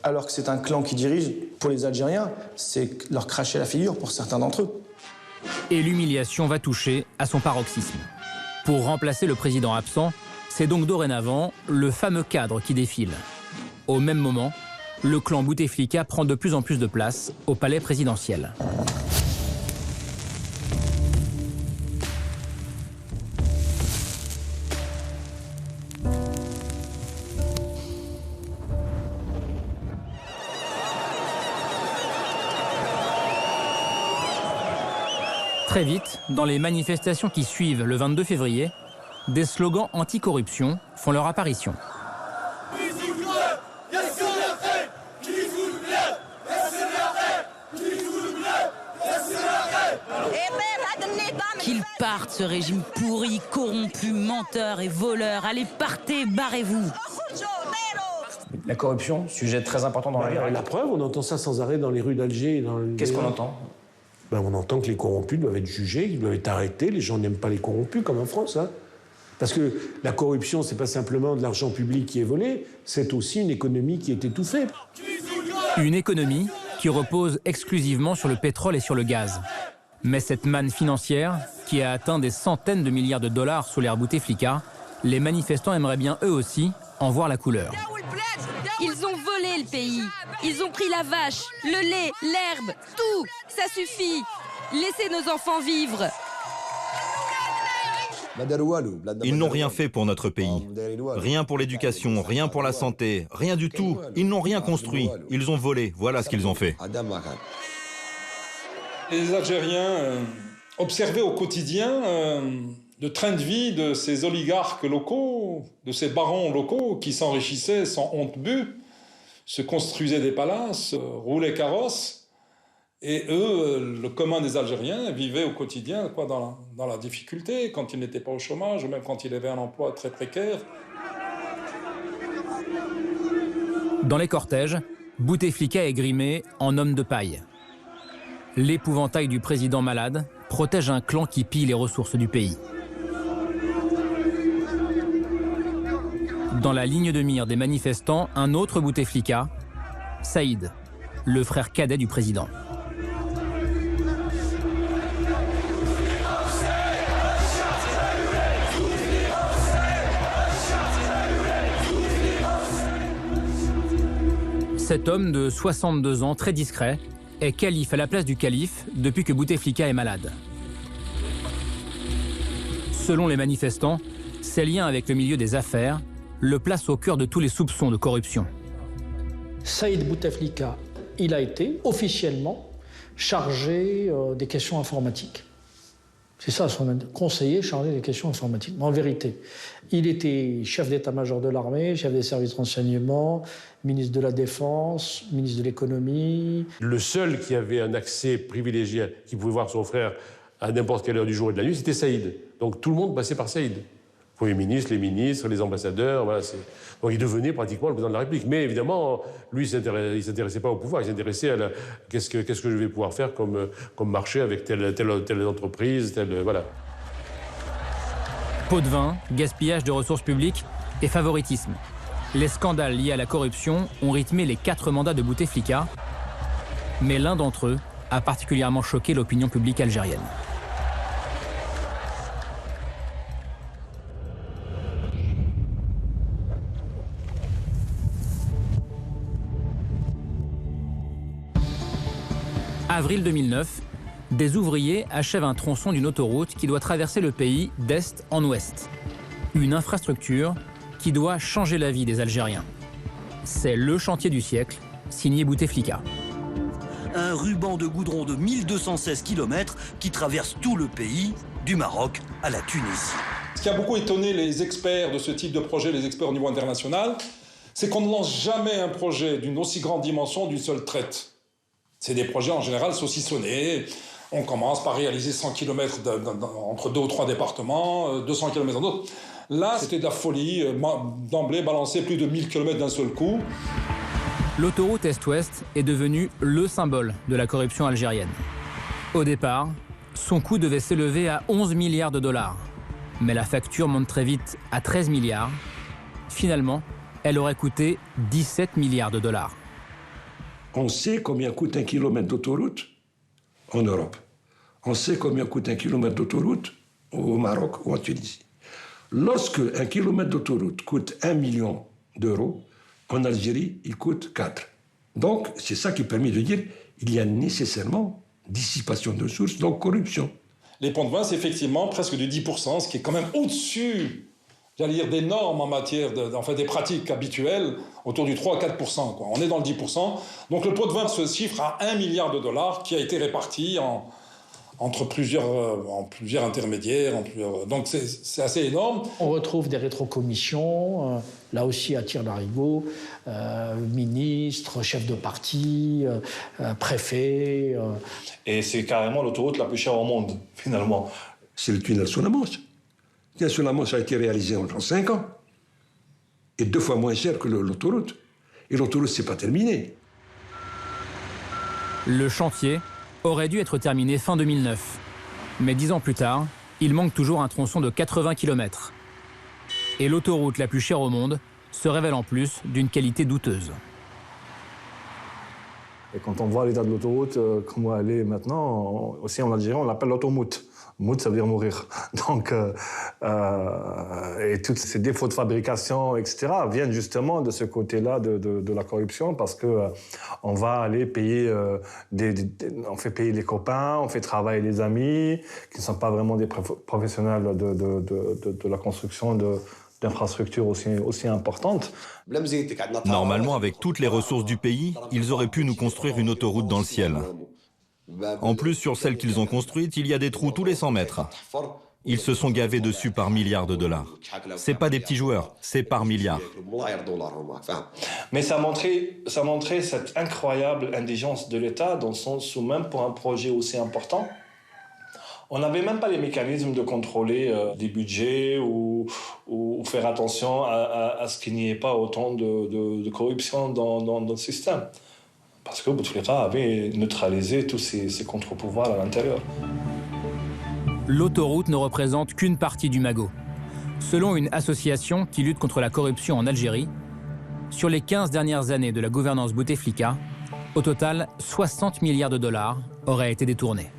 Speaker 7: alors que c'est un clan qui dirige, pour les Algériens, c'est leur cracher la figure pour certains d'entre eux.
Speaker 12: Et l'humiliation va toucher à son paroxysme. Pour remplacer le président absent, c'est donc dorénavant le fameux cadre qui défile. Au même moment, le clan Bouteflika prend de plus en plus de place au palais présidentiel. Très vite, dans les manifestations qui suivent le 22 février, des slogans anti-corruption font leur apparition.
Speaker 20: Qu'il parte ce régime pourri, corrompu, menteur et voleur. Allez, partez, barrez-vous.
Speaker 10: La corruption, sujet très important dans la guerre.
Speaker 21: La preuve, on entend ça sans arrêt dans les rues d'Alger.
Speaker 10: Qu'est-ce qu'on entend?
Speaker 21: On entend que les corrompus doivent être jugés, qu'ils doivent être arrêtés. Les gens n'aiment pas les corrompus, comme en France. Parce que la corruption, c'est pas simplement de l'argent public qui est volé, c'est aussi une économie qui est étouffée.
Speaker 12: Une économie qui repose exclusivement sur le pétrole et sur le gaz. Mais cette manne financière, qui a atteint des centaines de milliards de dollars sous l'ère Bouteflika, les manifestants aimeraient bien eux aussi en voir la couleur.
Speaker 20: Ils ont volé le pays. Ils ont pris la vache, le lait, l'herbe, tout. Ça suffit. laissez nos enfants vivre.
Speaker 2: Ils n'ont rien fait pour notre pays. Rien pour l'éducation, rien pour la santé, rien du tout. Ils n'ont rien construit. Ils ont volé. Voilà ce qu'ils ont fait.
Speaker 3: Les Algériens observaient au quotidien le train de vie de ces oligarques locaux, de ces barons locaux qui s'enrichissaient sans honte but, se construisaient des palaces, roulaient carrosses. Et eux, le commun des Algériens, vivaient au quotidien dans la difficulté, quand ils n'étaient pas au chômage, ou même quand ils avaient un emploi très précaire.
Speaker 12: Dans les cortèges, Bouteflika est grimé en homme de paille. L'épouvantail du président malade protège un clan qui pille les ressources du pays. Dans la ligne de mire des manifestants, un autre Bouteflika, Saïd, le frère cadet du président. Cet homme de 62 ans, très discret, est calife à la place du calife depuis que Bouteflika est malade. Selon les manifestants, ses liens avec le milieu des affaires le placent au cœur de tous les soupçons de corruption.
Speaker 4: Saïd Bouteflika, il a été officiellement chargé des questions informatiques. C'est ça, son conseiller chargé des questions informatiques. En vérité, il était chef d'état-major de l'armée, chef des services de renseignement, ministre de la Défense, ministre de l'Économie.
Speaker 19: Le seul qui avait un accès privilégié, qui pouvait voir son frère à n'importe quelle heure du jour et de la nuit, c'était Saïd. Donc tout le monde passait par Saïd. Le Premier ministre, les ministres, les ambassadeurs, voilà. Donc il devenait pratiquement le président de la République. Mais évidemment, lui, il ne s'intéressait pas au pouvoir, il s'intéressait à qu'est-ce que je vais pouvoir faire comme marché avec telle entreprise, voilà.
Speaker 12: Pot de vin, gaspillage de ressources publiques et favoritisme. Les scandales liés à la corruption ont rythmé les 4 mandats de Bouteflika, mais l'un d'entre eux a particulièrement choqué l'opinion publique algérienne. Avril 2009, des ouvriers achèvent un tronçon d'une autoroute qui doit traverser le pays d'est en ouest. Une infrastructure qui doit changer la vie des Algériens. C'est le chantier du siècle, signé Bouteflika.
Speaker 6: Un ruban de goudron de 1216 km qui traverse tout le pays, du Maroc à la Tunisie.
Speaker 3: Ce qui a beaucoup étonné les experts de ce type de projet, les experts au niveau international, c'est qu'on ne lance jamais un projet d'une aussi grande dimension d'une seule traite. C'est des projets en général saucissonnés. On commence par réaliser 100 km entre 2 ou 3 départements, 200 km dans d'autres. Là, c'était de la folie, d'emblée balancer plus de 1000 km d'un seul coup.
Speaker 12: L'autoroute Est-Ouest est devenue le symbole de la corruption algérienne. Au départ, son coût devait s'élever à 11 milliards de dollars. Mais la facture monte très vite à 13 milliards. Finalement, elle aurait coûté 17 milliards de dollars.
Speaker 23: On sait combien coûte un kilomètre d'autoroute en Europe. On sait combien coûte un kilomètre d'autoroute au Maroc ou en Tunisie. Lorsque un kilomètre d'autoroute coûte 1 million d'euros, en Algérie, il coûte 4. Donc, c'est ça qui permet de dire qu'il y a nécessairement dissipation de ressources, donc corruption.
Speaker 3: Les ponts de vin, c'est effectivement presque du 10%, ce qui est quand même au-dessus, j'allais dire, des normes en matière des pratiques habituelles, autour du 3 à 4%. Quoi. On est dans le 10%. Donc le pot de vin se chiffre à 1 milliard de dollars qui a été réparti entre plusieurs intermédiaires. Donc c'est assez énorme.
Speaker 4: On retrouve des rétrocommissions, là aussi à tir d'arigot, ministres, chefs de parti, préfets.
Speaker 5: Et c'est carrément l'autoroute la plus chère au monde, finalement.
Speaker 23: C'est le tunnel sous la Manche. Le tunnel sous la Manche a été réalisé en 5 ans. Et 2 fois moins cher que l'autoroute. Et l'autoroute, c'est pas terminé.
Speaker 12: Le chantier aurait dû être terminé fin 2009. Mais 10 ans plus tard, il manque toujours un tronçon de 80 km. Et l'autoroute la plus chère au monde se révèle en plus d'une qualité douteuse.
Speaker 5: Et quand on voit l'état de l'autoroute, comment elle est maintenant, aussi en Algérie, on l'appelle l'automoute. Mout, ça veut dire mourir. Donc, et tous ces défauts de fabrication, etc., viennent justement de ce côté-là de la corruption, parce que on va aller payer, on fait payer les copains, on fait travailler les amis, qui ne sont pas vraiment des professionnels de la construction d'infrastructures aussi importantes.
Speaker 2: Normalement, avec toutes les ressources du pays, ils auraient pu nous construire une autoroute dans le ciel. En plus, sur celle qu'ils ont construite, il y a des trous tous les 100 mètres. Ils se sont gavés dessus par milliards de dollars. C'est pas des petits joueurs, c'est par milliards.
Speaker 5: Mais ça montrait cette incroyable indigence de l'État, dans le sens où même pour un projet aussi important, on n'avait même pas les mécanismes de contrôler des budgets ou faire attention à ce qu'il n'y ait pas autant de corruption dans le système. Parce que Bouteflika avait neutralisé tous ces contre-pouvoirs à l'intérieur.
Speaker 12: L'autoroute ne représente qu'une partie du magot. Selon une association qui lutte contre la corruption en Algérie, sur les 15 dernières années de la gouvernance Bouteflika, au total, 60 milliards de dollars auraient été détournés.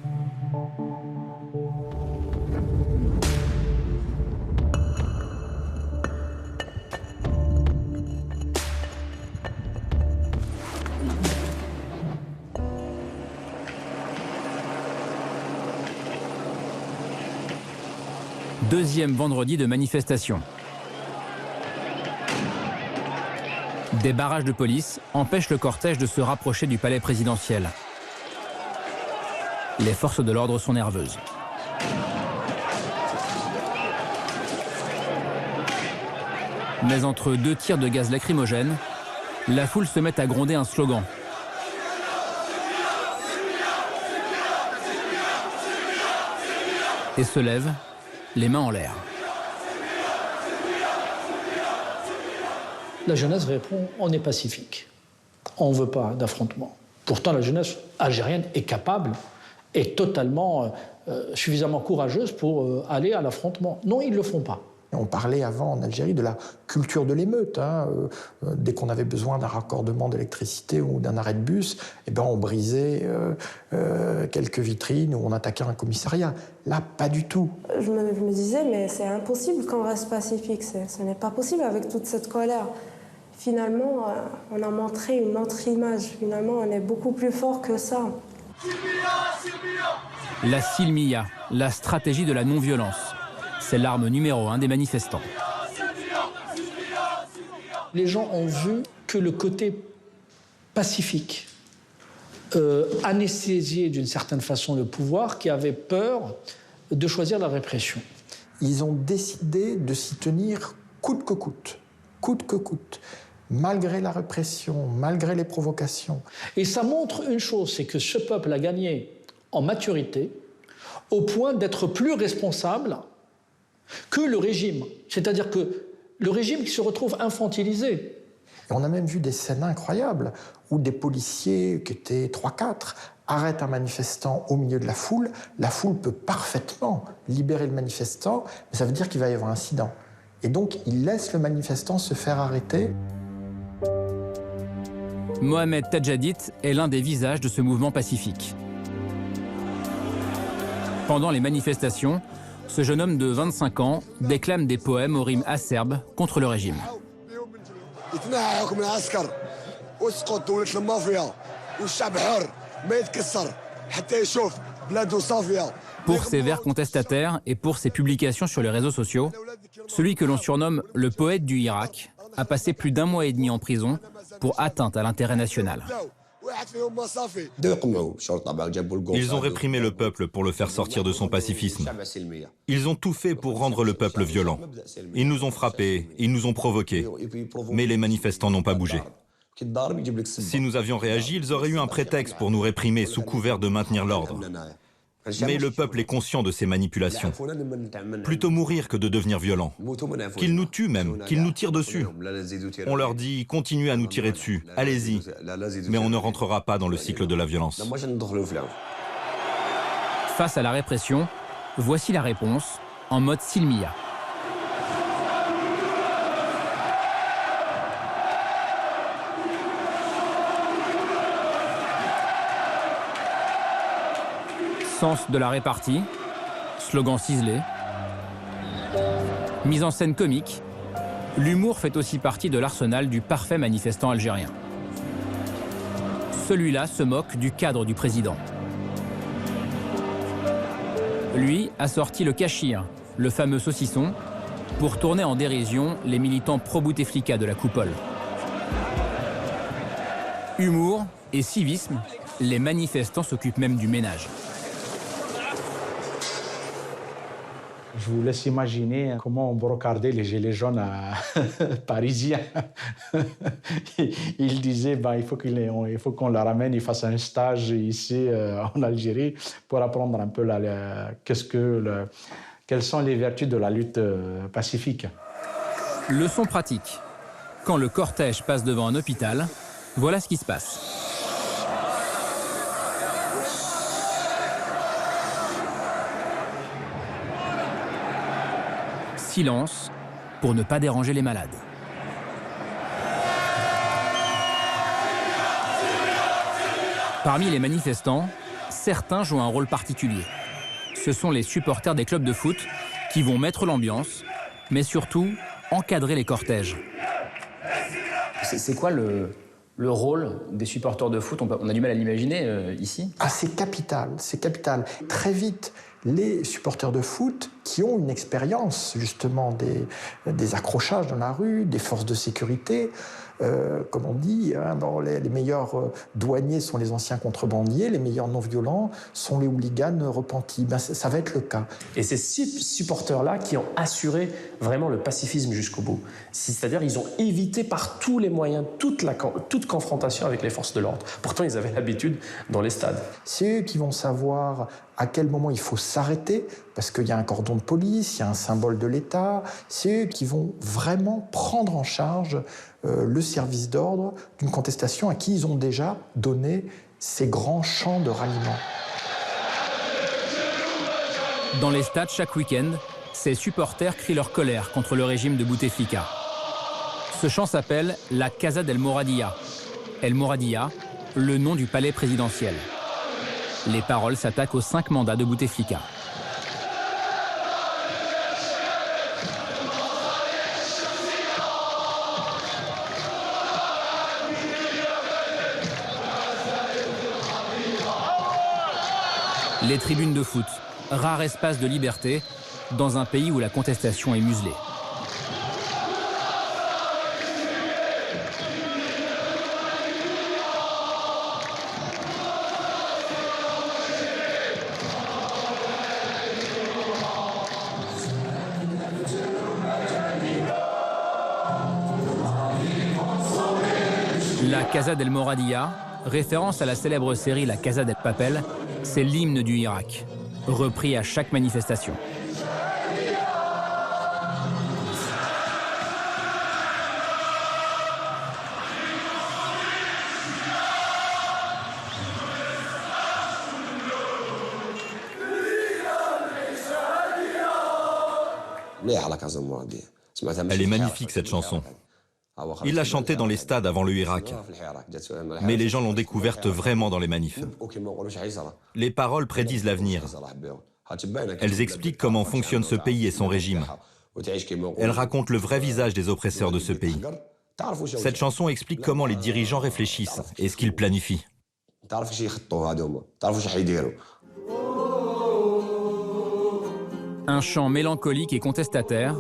Speaker 12: Deuxième vendredi de manifestation. Des barrages de police empêchent le cortège de se rapprocher du palais présidentiel. Les forces de l'ordre sont nerveuses. Mais entre deux tirs de gaz lacrymogène, la foule se met à gronder un slogan. Et se lève, les mains en l'air.
Speaker 4: La jeunesse répond, on est pacifique. On ne veut pas d'affrontement. Pourtant, la jeunesse algérienne est capable, est totalement suffisamment courageuse pour aller à l'affrontement. Non, ils ne le font pas.
Speaker 17: On parlait avant en Algérie de la culture de l'émeute. Dès qu'on avait besoin d'un raccordement d'électricité ou d'un arrêt de bus, eh ben on brisait quelques vitrines ou on attaquait un commissariat. Là, pas du tout.
Speaker 1: Je me disais, mais c'est impossible qu'on reste pacifique. Ce n'est pas possible avec toute cette colère. Finalement, on a montré une autre image. Finalement, on est beaucoup plus fort que ça.
Speaker 12: La silmiya, la stratégie de la non-violence. C'est l'arme numéro 1 des manifestants.
Speaker 4: Les gens ont vu que le côté pacifique anesthésiait d'une certaine façon le pouvoir, qui avait peur de choisir la répression.
Speaker 17: Ils ont décidé de s'y tenir coûte que coûte, malgré la répression, malgré les provocations.
Speaker 4: Et ça montre une chose, c'est que ce peuple a gagné en maturité au point d'être plus responsable que le régime. C'est-à-dire que le régime qui se retrouve infantilisé.
Speaker 17: Et on a même vu des scènes incroyables où des policiers, qui étaient 3-4, arrêtent un manifestant au milieu de la foule. La foule peut parfaitement libérer le manifestant, mais ça veut dire qu'il va y avoir un incident. Et donc, ils laissent le manifestant se faire arrêter.
Speaker 12: Mohamed Tadjadit est l'un des visages de ce mouvement pacifique. Pendant les manifestations, ce jeune homme de 25 ans déclame des poèmes aux rimes acerbes contre le régime. Pour ses vers contestataires et pour ses publications sur les réseaux sociaux, celui que l'on surnomme le poète du Irak a passé plus d'1 mois et demi en prison pour atteinte à l'intérêt national.
Speaker 2: Ils ont réprimé le peuple pour le faire sortir de son pacifisme. Ils ont tout fait pour rendre le peuple violent. Ils nous ont frappés, ils nous ont provoqués. Mais les manifestants n'ont pas bougé. Si nous avions réagi, ils auraient eu un prétexte pour nous réprimer sous couvert de maintenir l'ordre. Mais le peuple est conscient de ces manipulations. Plutôt mourir que de devenir violent. Qu'ils nous tuent même, qu'ils nous tirent dessus. On leur dit, continuez à nous tirer dessus, allez-y. Mais on ne rentrera pas dans le cycle de la violence.
Speaker 12: Face à la répression, voici la réponse en mode silmiya. Sens de la répartie, slogan ciselé, mise en scène comique, l'humour fait aussi partie de l'arsenal du parfait manifestant algérien. Celui-là se moque du cadre du président. Lui a sorti le kachir, le fameux saucisson, pour tourner en dérision les militants pro-Bouteflika de la coupole. Humour et civisme, les manifestants s'occupent même du ménage.
Speaker 17: Je vous laisse imaginer comment on brocardait les gilets jaunes parisiens. Il disait il faut qu'on la ramène, il fasse un stage ici en Algérie pour apprendre un peu quelles sont les vertus de la lutte pacifique.
Speaker 12: Leçon pratique. Quand le cortège passe devant un hôpital, voilà ce qui se passe. Silence pour ne pas déranger les malades. Parmi les manifestants, certains jouent un rôle particulier. Ce sont les supporters des clubs de foot qui vont mettre l'ambiance, mais surtout encadrer les cortèges.
Speaker 10: C'est quoi le rôle des supporters de foot? On a du mal à l'imaginer ici.
Speaker 21: C'est capital, c'est capital. Très vite, les supporters de foot qui ont une expérience justement des accrochages dans la rue, des forces de sécurité, comme on dit, les meilleurs douaniers sont les anciens contrebandiers, les meilleurs non-violents sont les hooligans repentis. Ça va être le cas.
Speaker 16: Et ces supporters-là qui ont assuré vraiment le pacifisme jusqu'au bout. C'est-à-dire ils ont évité par tous les moyens toute confrontation avec les forces de l'ordre. Pourtant, ils avaient l'habitude dans les stades.
Speaker 21: C'est eux qui vont savoir à quel moment il faut s'arrêter, parce qu'il y a un cordon de police, il y a un symbole de l'État. C'est eux qui vont vraiment prendre en charge le service d'ordre d'une contestation à qui ils ont déjà donné ces grands chants de ralliement.
Speaker 12: Dans les stades, chaque week-end, ces supporters crient leur colère contre le régime de Bouteflika. Ce chant s'appelle la Casa del Moradia. El Moradia, le nom du palais présidentiel. Les paroles s'attaquent aux 5 mandats de Bouteflika. Les tribunes de foot, rare espace de liberté dans un pays où la contestation est muselée. La Casa del Moradia, référence à la célèbre série La Casa del Papel, c'est l'hymne du Irak, repris à chaque manifestation.
Speaker 2: Elle est magnifique, cette chanson. Il l'a chantée dans les stades avant le Irak. Mais les gens l'ont découverte vraiment dans les manifs. Les paroles prédisent l'avenir. Elles expliquent comment fonctionne ce pays et son régime. Elles racontent le vrai visage des oppresseurs de ce pays. Cette chanson explique comment les dirigeants réfléchissent et ce qu'ils planifient.
Speaker 12: Un chant mélancolique et contestataire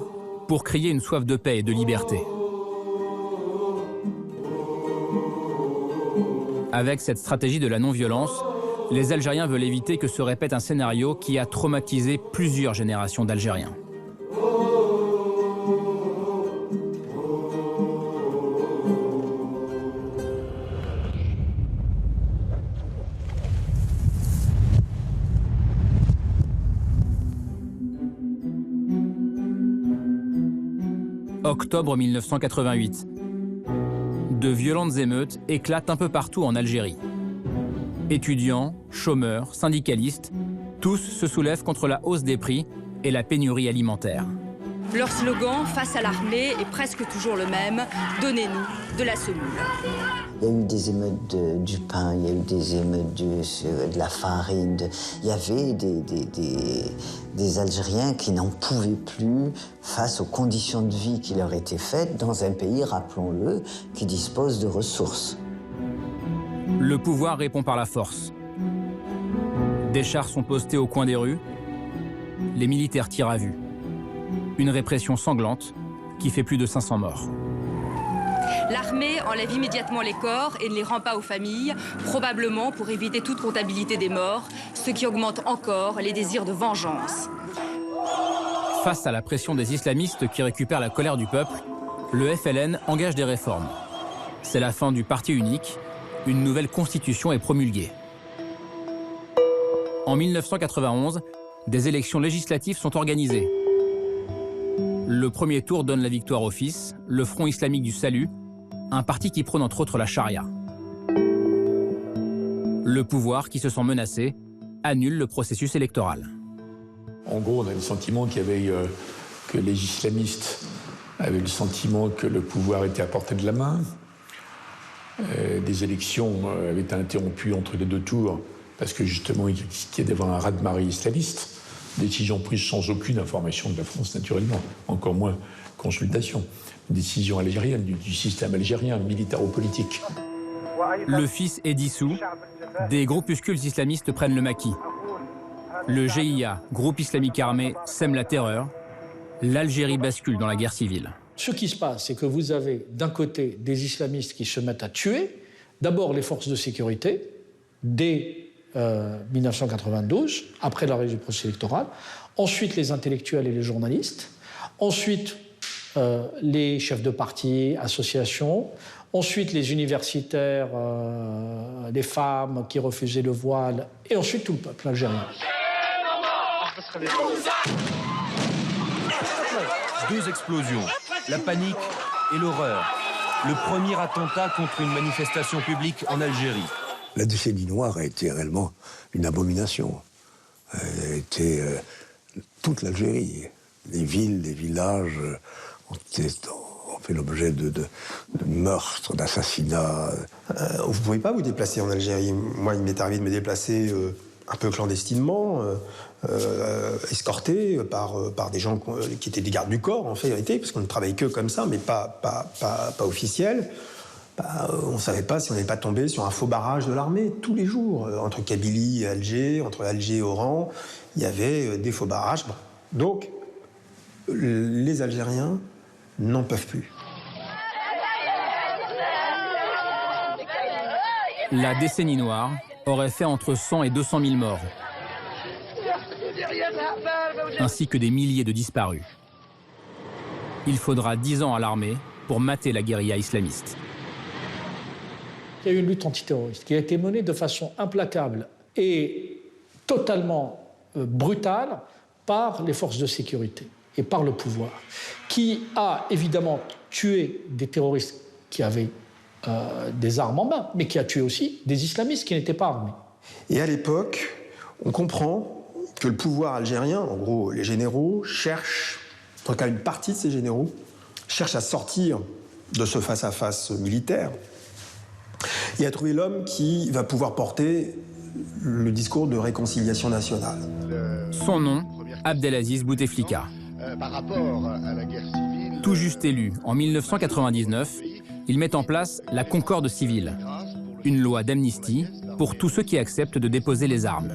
Speaker 12: pour crier une soif de paix et de liberté. Avec cette stratégie de la non-violence, les Algériens veulent éviter que se répète un scénario qui a traumatisé plusieurs générations d'Algériens. Octobre 1988. De violentes émeutes éclatent un peu partout en Algérie. Étudiants, chômeurs, syndicalistes, tous se soulèvent contre la hausse des prix et la pénurie alimentaire.
Speaker 9: Leur slogan face à l'armée est presque toujours le même, donnez-nous de la semoule.
Speaker 18: Il y a eu des émeutes du pain, il y a eu des émeutes de la farine. Il y avait des Algériens qui n'en pouvaient plus face aux conditions de vie qui leur étaient faites dans un pays, rappelons-le, qui dispose de ressources.
Speaker 12: Le pouvoir répond par la force. Des chars sont postés au coin des rues. Les militaires tirent à vue. Une répression sanglante qui fait plus de 500 morts.
Speaker 9: L'armée enlève immédiatement les corps et ne les rend pas aux familles, probablement pour éviter toute comptabilité des morts, ce qui augmente encore les désirs de vengeance.
Speaker 12: Face à la pression des islamistes qui récupèrent la colère du peuple, le FLN engage des réformes. C'est la fin du parti unique. Une nouvelle constitution est promulguée. En 1991, des élections législatives sont organisées. Le premier tour donne la victoire au FIS, le Front islamique du salut, un parti qui prône entre autres la charia. Le pouvoir, qui se sent menacé, annule le processus électoral.
Speaker 25: En gros, on a le sentiment que les islamistes avaient le sentiment que le pouvoir était à portée de la main. Des élections avaient été interrompues entre les deux tours parce que justement il risquait d'avoir un raz-de-marée islamiste. Décision prise sans aucune information de la France naturellement, encore moins consultation. Décision algérienne du système algérien militaro-politique.
Speaker 12: Le FIS est dissous. Des groupuscules islamistes prennent le maquis. Le GIA, groupe islamique armé, sème la terreur. L'Algérie bascule dans la guerre civile.
Speaker 4: Ce qui se passe, c'est que vous avez d'un côté des islamistes qui se mettent à tuer, d'abord les forces de sécurité, dès 1992, après l'arrêt du processus électoral, ensuite les intellectuels et les journalistes, ensuite les chefs de parti, associations, ensuite les universitaires, les femmes qui refusaient le voile, et ensuite tout le peuple algérien.
Speaker 11: 2 explosions, la panique et l'horreur. Le premier attentat contre une manifestation publique en Algérie.
Speaker 22: La décennie noire a été réellement une abomination. Elle a été toute l'Algérie. Les villes, les villages ont fait l'objet de meurtres, d'assassinats.
Speaker 21: Vous ne pouvez pas vous déplacer en Algérie. Moi, il m'est arrivé de me déplacer un peu clandestinement, escorté par des gens qui étaient des gardes du corps, en vérité, parce qu'on ne travaille que comme ça, mais pas officiel. On ne savait pas si on n'allait pas tomber sur un faux barrage de l'armée tous les jours. Entre Kabylie et Alger, entre Alger et Oran, il y avait des faux barrages. Bon. Donc, les Algériens n'en peuvent plus.
Speaker 12: La décennie noire aurait fait entre 100 et 200 000 morts, ainsi que des milliers de disparus. Il faudra 10 ans à l'armée pour mater la guérilla islamiste.
Speaker 4: Il y a eu une lutte antiterroriste qui a été menée de façon implacable et totalement brutale par les forces de sécurité et par le pouvoir, qui a évidemment tué des terroristes qui avaient des armes en main, mais qui a tué aussi des islamistes qui n'étaient pas armés.
Speaker 21: Et à l'époque, on comprend que le pouvoir algérien, en gros les généraux, cherchent, en tout cas une partie de ces généraux, cherchent à sortir de ce face-à-face militaire et à trouver l'homme qui va pouvoir porter le discours de réconciliation nationale.
Speaker 12: Son nom, Abdelaziz Bouteflika.
Speaker 13: Par rapport à la guerre civile...
Speaker 12: Tout juste élu en 1999, il met en place la Concorde civile, une loi d'amnistie pour tous ceux qui acceptent de déposer les armes.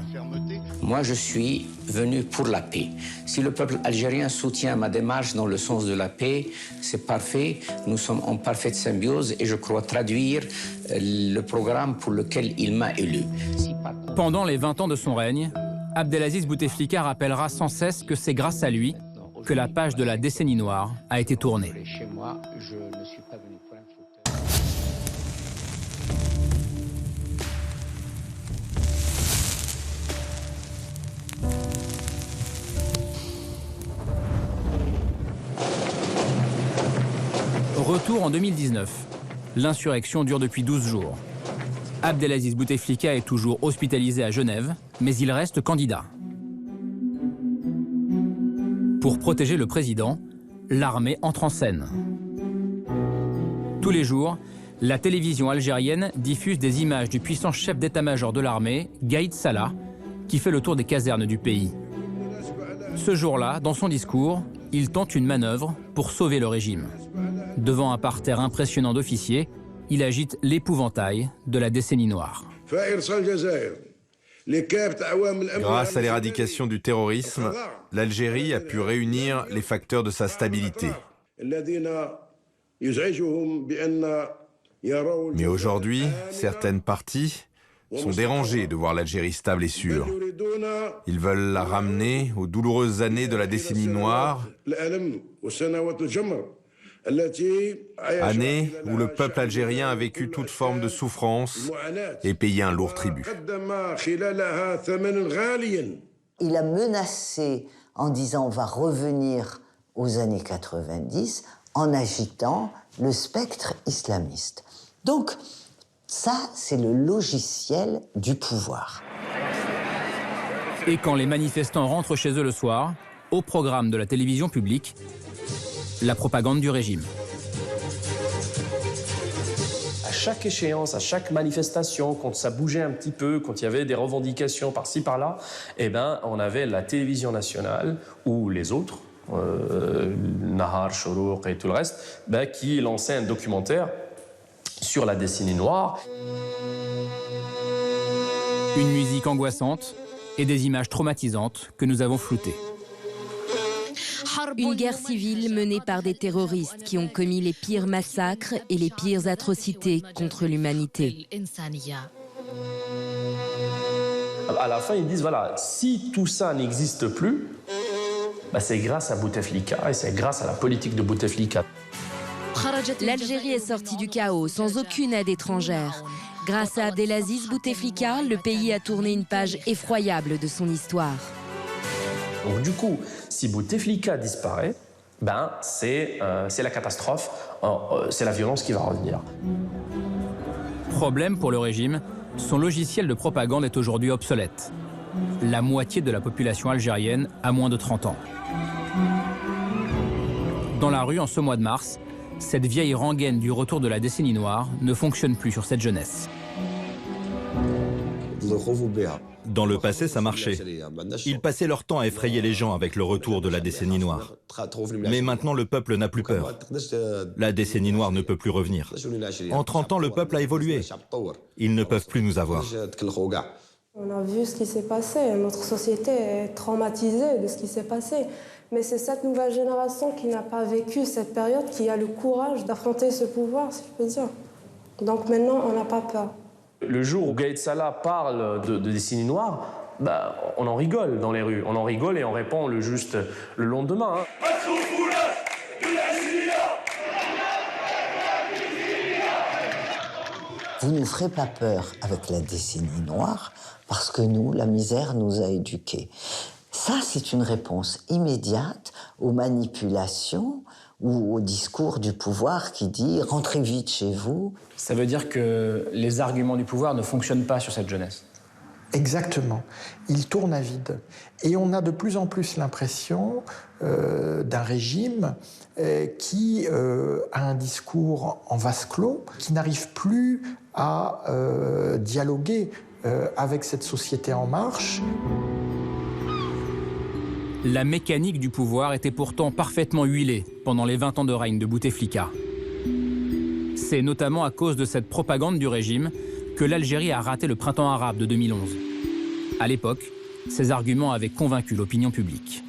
Speaker 8: Moi, je suis venu pour la paix. Si le peuple algérien soutient ma démarche dans le sens de la paix, c'est parfait. Nous sommes en parfaite symbiose et je crois traduire le programme pour lequel il m'a élu.
Speaker 12: Pendant les 20 ans de son règne, Abdelaziz Bouteflika rappellera sans cesse que c'est grâce à lui que la page de la décennie noire a été tournée.
Speaker 8: Chez moi, je ne suis pas venu pour un fauteuil.
Speaker 12: Retour en 2019. L'insurrection dure depuis 12 jours. Abdelaziz Bouteflika est toujours hospitalisé à Genève, mais il reste candidat. Pour protéger le président, l'armée entre en scène. Tous les jours, la télévision algérienne diffuse des images du puissant chef d'état-major de l'armée, Gaïd Salah, qui fait le tour des casernes du pays. Ce jour-là, dans son discours, il tente une manœuvre pour sauver le régime. Devant un parterre impressionnant d'officiers, il agite l'épouvantail de la décennie noire.
Speaker 7: Grâce à l'éradication du terrorisme, l'Algérie a pu réunir les facteurs de sa stabilité. Mais aujourd'hui, certaines parties sont dérangées de voir l'Algérie stable et sûre. Ils veulent la ramener aux douloureuses années de la décennie noire, années où le peuple algérien a vécu toute forme de souffrance et payé un lourd tribut.
Speaker 18: Il a menacé en disant on va revenir aux années 90 en agitant le spectre islamiste. Donc, ça, c'est le logiciel du pouvoir.
Speaker 12: Et quand les manifestants rentrent chez eux le soir, au programme de la télévision publique, la propagande du régime.
Speaker 16: À chaque échéance, à chaque manifestation, quand ça bougeait un petit peu, quand il y avait des revendications par-ci, par-là, eh ben, on avait la télévision nationale ou les autres, Nahar, Shourouk et tout le reste, ben, qui lançaient un documentaire sur la décennie noire.
Speaker 12: Une musique angoissante et des images traumatisantes que nous avons floutées.
Speaker 14: Une guerre civile menée par des terroristes qui ont commis les pires massacres et les pires atrocités contre l'humanité.
Speaker 16: À la fin, ils disent, voilà, si tout ça n'existe plus, bah c'est grâce à Bouteflika et c'est grâce à la politique de Bouteflika.
Speaker 14: L'Algérie est sortie du chaos sans aucune aide étrangère. Grâce à Abdelaziz Bouteflika, le pays a tourné une page effroyable de son histoire.
Speaker 16: Donc du coup, si Bouteflika disparaît, ben c'est la catastrophe, c'est la violence qui va revenir.
Speaker 12: Problème pour le régime, son logiciel de propagande est aujourd'hui obsolète. La moitié de la population algérienne a moins de 30 ans. Dans la rue, en ce mois de mars, cette vieille rengaine du retour de la décennie noire ne fonctionne plus sur cette jeunesse.
Speaker 2: Dans le passé, ça marchait. Ils passaient leur temps à effrayer les gens avec le retour de la décennie noire. Mais maintenant, le peuple n'a plus peur. La décennie noire ne peut plus revenir. En 30 ans, le peuple a évolué. Ils ne peuvent plus nous avoir.
Speaker 1: On a vu ce qui s'est passé. Notre société est traumatisée de ce qui s'est passé. Mais c'est cette nouvelle génération qui n'a pas vécu cette période qui a le courage d'affronter ce pouvoir, si je peux dire. Donc maintenant, on n'a pas peur.
Speaker 16: Le jour où Gaïd Salah parle de décennie noire, bah, on en rigole dans les rues. On en rigole et on répond juste le lendemain. Hein.
Speaker 18: Vous ne nous ferez pas peur avec la décennie noire parce que nous, la misère nous a éduqués. Ça, c'est une réponse immédiate aux manipulations ou au discours du pouvoir qui dit « rentrez vite chez vous ».
Speaker 10: Ça veut dire que les arguments du pouvoir ne fonctionnent pas sur cette jeunesse.
Speaker 17: Exactement. Ils tournent à vide. Et on a de plus en plus l'impression d'un régime qui a un discours en vase clos, qui n'arrive plus à dialoguer avec cette société en marche.
Speaker 12: La mécanique du pouvoir était pourtant parfaitement huilée pendant les 20 ans de règne de Bouteflika. C'est notamment à cause de cette propagande du régime que l'Algérie a raté le printemps arabe de 2011. À l'époque, ces arguments avaient convaincu l'opinion publique.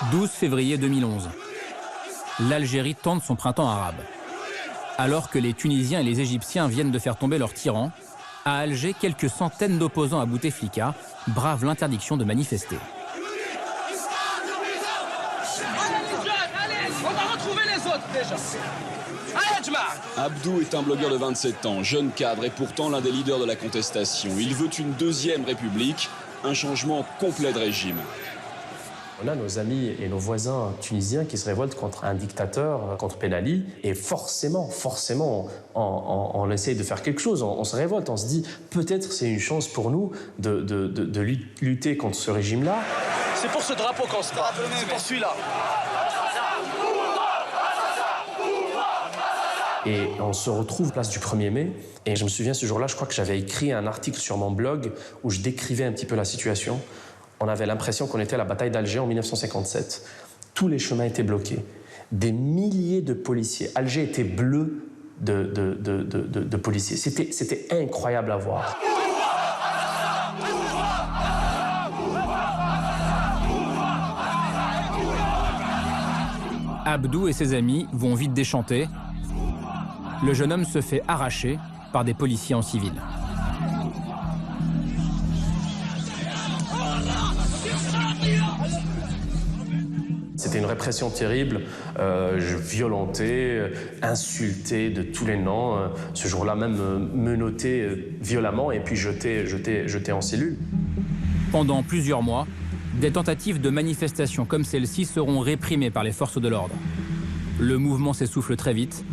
Speaker 12: « 12 février 2011. L'Algérie tente son printemps arabe. Alors que les Tunisiens et les Égyptiens viennent de faire tomber leur tyran, à Alger, quelques centaines d'opposants à Bouteflika bravent l'interdiction de manifester.
Speaker 15: Allez, on va retrouver les autres déjà. Allez, Djma.
Speaker 6: Abdou est un blogueur de 27 ans, jeune cadre et pourtant l'un des leaders de la contestation. Il veut une deuxième république, un changement complet de régime.
Speaker 16: On a nos amis et nos voisins tunisiens qui se révoltent contre un dictateur, contre Ben Ali. Et forcément, on essaye de faire quelque chose. On se révolte, on se dit peut-être c'est une chance pour nous de lutter contre ce régime-là.
Speaker 15: C'est pour ce drapeau qu'on se bat, c'est pour celui-là.
Speaker 16: Et on se retrouve place du 1er mai. Et je me souviens, ce jour-là, je crois que j'avais écrit un article sur mon blog où je décrivais un petit peu la situation. On avait l'impression qu'on était à la bataille d'Alger en 1957. Tous les chemins étaient bloqués. Des milliers de policiers. Alger était bleu de policiers. C'était incroyable à voir.
Speaker 12: Abdou et ses amis vont vite déchanter. Le jeune homme se fait arracher par des policiers en civil.
Speaker 16: C'était une répression terrible, violenté, insulté de tous les noms. Ce jour-là même menotté violemment et puis jeté en cellule.
Speaker 12: Pendant plusieurs mois, des tentatives de manifestations comme celle-ci seront réprimées par les forces de l'ordre. Le mouvement s'essouffle très vite.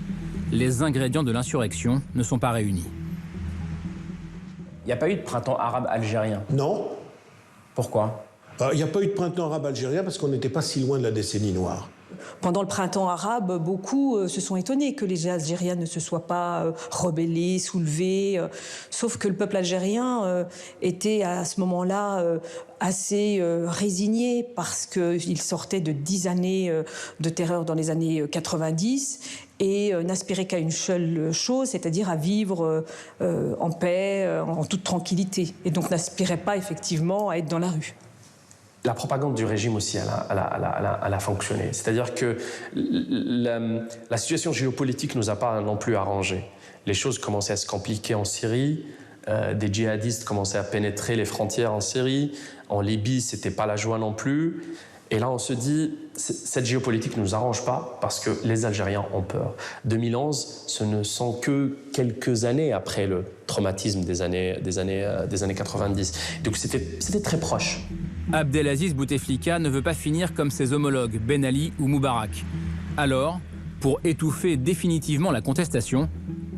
Speaker 12: Les ingrédients de l'insurrection ne sont pas réunis.
Speaker 16: Il n'y a pas eu de printemps arabe algérien?
Speaker 19: Non.
Speaker 16: Pourquoi?
Speaker 19: Il n'y a pas eu de printemps arabe algérien parce qu'on n'était pas si loin de la décennie noire.
Speaker 20: Pendant le printemps arabe, beaucoup se sont étonnés que les Algériens ne se soient pas rebellés, soulevés. Sauf que le peuple algérien était à ce moment-là assez résigné parce qu'il sortait de 10 années de terreur dans les années 90 et n'aspirait qu'à une seule chose, c'est-à-dire à vivre en paix, en toute tranquillité. Et donc n'aspirait pas effectivement à être dans la rue.
Speaker 16: La propagande du régime aussi, elle a fonctionné. C'est-à-dire que la situation géopolitique ne nous a pas non plus arrangé. Les choses commençaient à se compliquer en Syrie. Des djihadistes commençaient à pénétrer les frontières en Syrie. En Libye, c'était pas la joie non plus. Et là, on se dit, cette géopolitique ne nous arrange pas parce que les Algériens ont peur. 2011, ce ne sont que quelques années après le traumatisme des années 90. Donc c'était très proche.
Speaker 12: Abdelaziz Bouteflika ne veut pas finir comme ses homologues Ben Ali ou Moubarak. Alors, pour étouffer définitivement la contestation,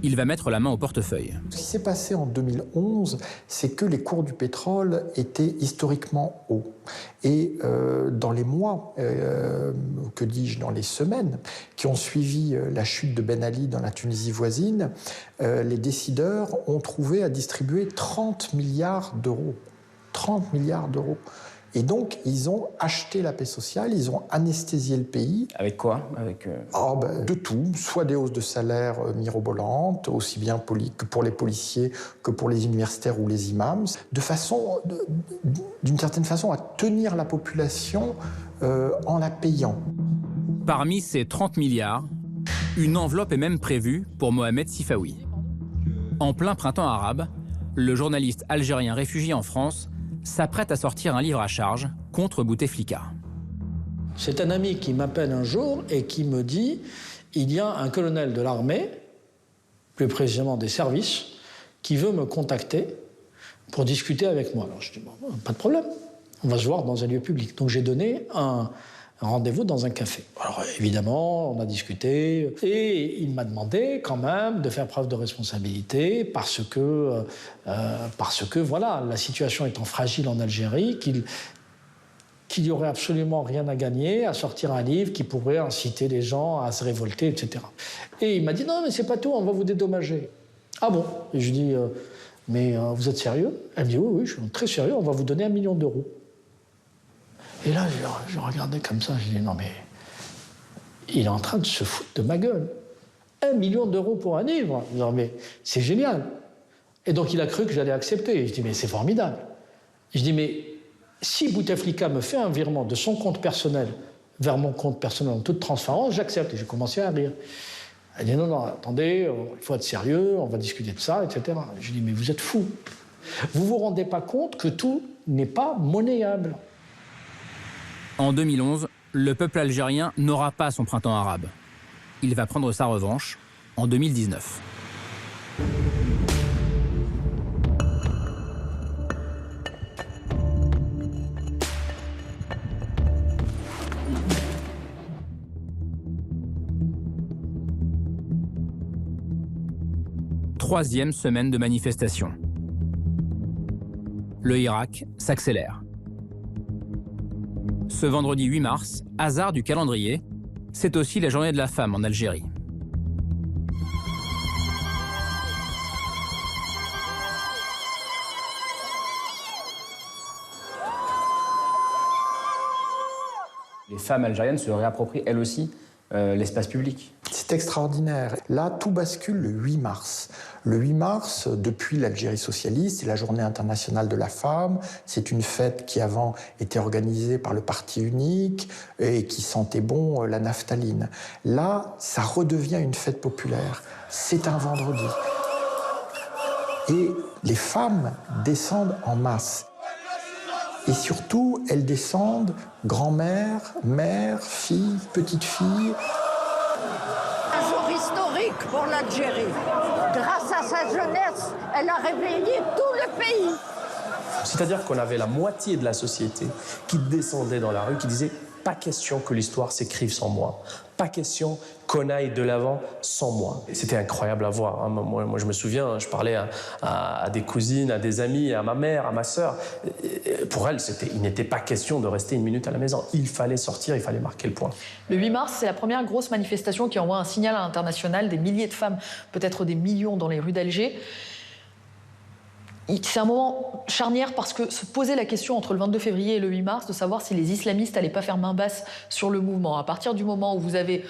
Speaker 12: il va mettre la main au portefeuille.
Speaker 24: Ce qui s'est passé en 2011, c'est que les cours du pétrole étaient historiquement hauts. Et dans les mois, que dis-je, dans les semaines qui ont suivi la chute de Ben Ali dans la Tunisie voisine, les décideurs ont trouvé à distribuer 30 milliards d'euros. 30 milliards d'euros. Et donc, ils ont acheté la paix sociale, ils ont anesthésié le pays.
Speaker 10: Avec quoi?
Speaker 24: De tout, soit des hausses de salaire mirobolantes, aussi bien que pour les policiers que pour les universitaires ou les imams, d'une certaine façon, à tenir la population en la payant.
Speaker 12: Parmi ces 30 milliards, une enveloppe est même prévue pour Mohamed Sifawi. En plein printemps arabe, le journaliste algérien réfugié en France s'apprête à sortir un livre à charge contre Bouteflika.
Speaker 4: C'est un ami qui m'appelle un jour et qui me dit il y a un colonel de l'armée, plus précisément des services, qui veut me contacter pour discuter avec moi. Alors je dis bon, pas de problème, on va se voir dans un lieu public. Donc j'ai donné un rendez-vous dans un café. Alors évidemment, on a discuté et il m'a demandé quand même de faire preuve de responsabilité parce que voilà, la situation étant fragile en Algérie, qu'il n'y aurait absolument rien à gagner à sortir un livre qui pourrait inciter les gens à se révolter, etc. Et il m'a dit non, mais c'est pas tout, on va vous dédommager. Ah bon? Et je lui dis mais vous êtes sérieux? Elle me dit oui, je suis très sérieux, on va vous donner 1 million d'euros. Et là, je regardais comme ça, je dis non mais il est en train de se foutre de ma gueule. 1 million d'euros pour un livre? Non mais c'est génial. Et donc il a cru que j'allais accepter. Et je dis mais c'est formidable. Je dis mais si Bouteflika me fait un virement de son compte personnel vers mon compte personnel en toute transparence, j'accepte. Et j'ai commencé à rire. Elle dit non, attendez, il faut être sérieux, on va discuter de ça, etc. Je dis mais vous êtes fous. Vous vous rendez pas compte que tout n'est pas monnayable.
Speaker 12: En 2011, le peuple algérien n'aura pas son printemps arabe. Il va prendre sa revanche en 2019. Troisième semaine de manifestation. Le Irak s'accélère. Ce vendredi 8 mars, hasard du calendrier, c'est aussi la journée de la femme en Algérie. Les femmes algériennes se réapproprient elles aussi l'espace public.
Speaker 24: C'est extraordinaire. Là, tout bascule le 8 mars. Le 8 mars, depuis l'Algérie socialiste, c'est la journée internationale de la femme. C'est une fête qui avant était organisée par le parti unique et qui sentait bon la naphtaline. Là, ça redevient une fête populaire. C'est un vendredi. Et les femmes descendent en masse. Et surtout, elles descendent grand-mère, mère, fille, petite-fille.
Speaker 3: Un jour historique pour l'Algérie. Grâce à sa jeunesse, elle a réveillé tout le pays.
Speaker 16: C'est-à-dire qu'on avait la moitié de la société qui descendait dans la rue, qui disait « pas question que l'histoire s'écrive sans moi ». Pas question qu'on aille de l'avant sans moi. C'était incroyable à voir. Moi, je me souviens, je parlais à des cousines, à des amis, à ma mère, à ma sœur. Pour elles, il n'était pas question de rester une minute à la maison. Il fallait sortir, il fallait marquer le point.
Speaker 5: Le 8 mars, c'est la première grosse manifestation qui envoie un signal à l'international. Des milliers de femmes, peut-être des millions dans les rues d'Alger. C'est un moment charnière parce que se poser la question entre le 22 février et le 8 mars de savoir si les islamistes n'allaient pas faire main basse sur le mouvement. À partir du moment où vous avez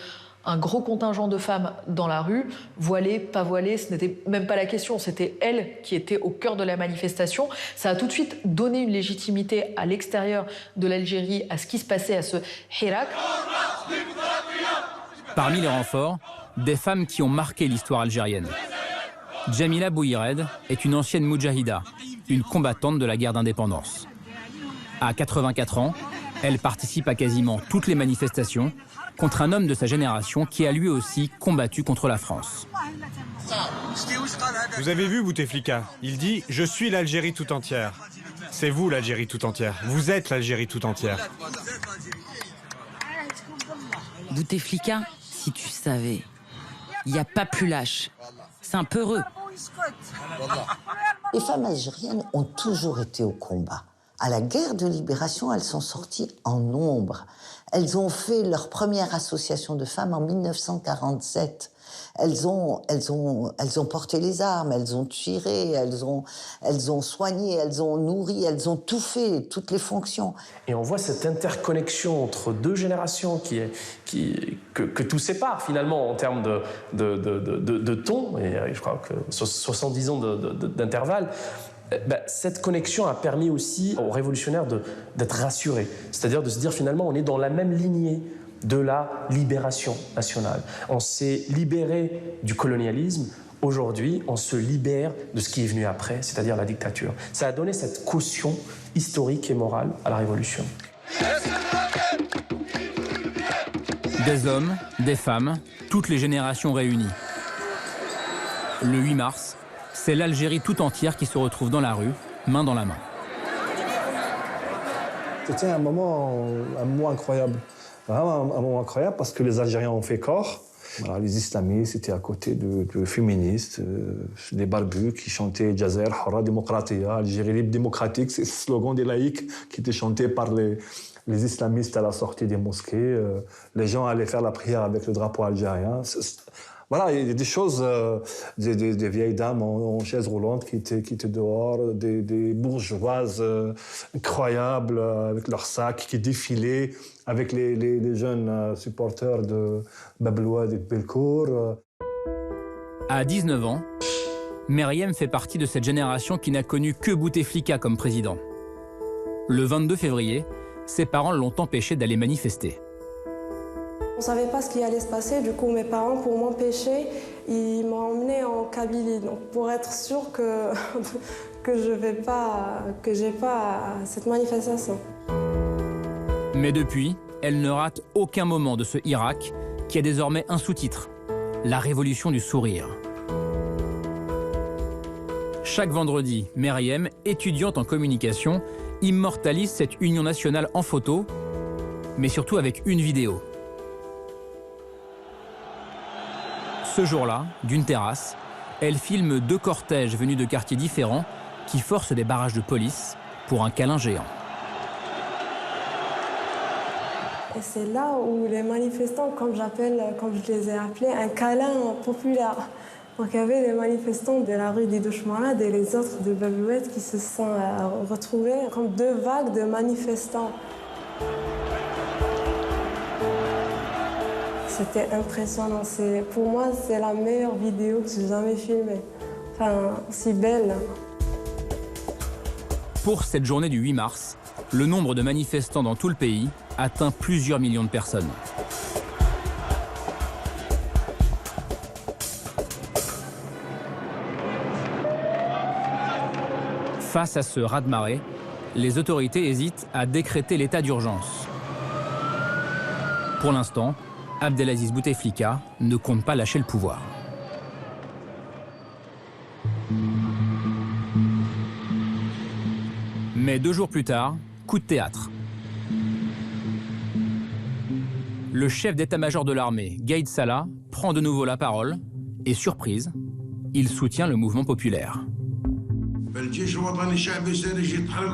Speaker 5: un gros contingent de femmes dans la rue, voilées, pas voilées, ce n'était même pas la question, c'était elles qui étaient au cœur de la manifestation. Ça a tout de suite donné une légitimité à l'extérieur de l'Algérie à ce qui se passait à ce Hirak.
Speaker 12: Parmi les renforts, des femmes qui ont marqué l'histoire algérienne. Jamila Bouhired est une ancienne moudjahida, une combattante de la guerre d'indépendance. À 84 ans, elle participe à quasiment toutes les manifestations contre un homme de sa génération qui a lui aussi combattu contre la France.
Speaker 9: Vous avez vu Bouteflika, il dit « Je suis l'Algérie tout entière ». C'est vous l'Algérie tout entière, vous êtes l'Algérie tout entière.
Speaker 23: Bouteflika, si tu savais, il n'y a pas plus lâche. C'est un peu heureux.
Speaker 18: Les femmes algériennes ont toujours été au combat. À la guerre de libération, elles sont sorties en nombre. Elles ont fait leur première association de femmes en 1947. Elles ont porté les armes, elles ont tiré, elles ont soigné, elles ont nourri, elles ont tout fait, toutes les fonctions.
Speaker 16: Et on voit cette interconnexion entre deux générations que tout sépare finalement en termes de ton, et je crois que 70 ans d'intervalle. Cette connexion a permis aussi aux révolutionnaires d'être rassurés, c'est-à-dire de se dire finalement on est dans la même lignée de la libération nationale. On s'est libéré du colonialisme, aujourd'hui on se libère de ce qui est venu après, c'est-à-dire la dictature. Ça a donné cette caution historique et morale à la révolution.
Speaker 12: Des hommes, des femmes, toutes les générations réunies. Le 8 mars, c'est l'Algérie tout entière qui se retrouve dans la rue, main dans la main.
Speaker 25: C'était un moment incroyable. Vraiment un moment incroyable parce que les Algériens ont fait corps. Voilà, les islamistes étaient à côté de féministes, des barbus qui chantaient Jazer, Hora, Démocratia, Algérie libre démocratique. C'est le slogan des laïcs qui était chanté par les islamistes à la sortie des mosquées. Les gens allaient faire la prière avec le drapeau algérien. Voilà, il y a des choses, des vieilles dames en chaise roulante qui étaient dehors, des bourgeoises incroyables avec leurs sacs qui défilaient avec les jeunes supporters de Babelwad et de Belcourt.
Speaker 12: À 19 ans, Meryem fait partie de cette génération qui n'a connu que Bouteflika comme président. Le 22 février, ses parents l'ont empêché d'aller manifester.
Speaker 1: On ne savait pas ce qui allait se passer, du coup mes parents, pour m'empêcher, ils m'ont emmenée en Kabylie, donc pour être sûr que j'ai pas cette manifestation.
Speaker 12: Mais depuis, elle ne rate aucun moment de ce Irak qui a désormais un sous-titre. la révolution du sourire. Chaque vendredi, Meriem, étudiante en communication, immortalise cette union nationale en photo, mais surtout avec une vidéo. Ce jour-là, d'une terrasse, elle filme 2 cortèges venus de quartiers différents qui forcent des barrages de police pour un câlin géant.
Speaker 1: Et c'est là où les manifestants, comme je les ai appelés, un câlin populaire. Donc il y avait les manifestants de la rue des Douchemoualades et les autres de Babouette qui se sont retrouvés comme 2 vagues de manifestants. C'était impressionnant. Pour moi, c'est la meilleure vidéo que j'ai jamais filmée. Enfin, si belle.
Speaker 12: Pour cette journée du 8 mars, le nombre de manifestants dans tout le pays atteint plusieurs millions de personnes. Face à ce raz-de-marée, les autorités hésitent à décréter l'état d'urgence. Pour l'instant, Abdelaziz Bouteflika ne compte pas lâcher le pouvoir. Mais 2 jours plus tard, coup de théâtre. Le chef d'état-major de l'armée, Gaïd Salah, prend de nouveau la parole et, surprise, il soutient le mouvement populaire.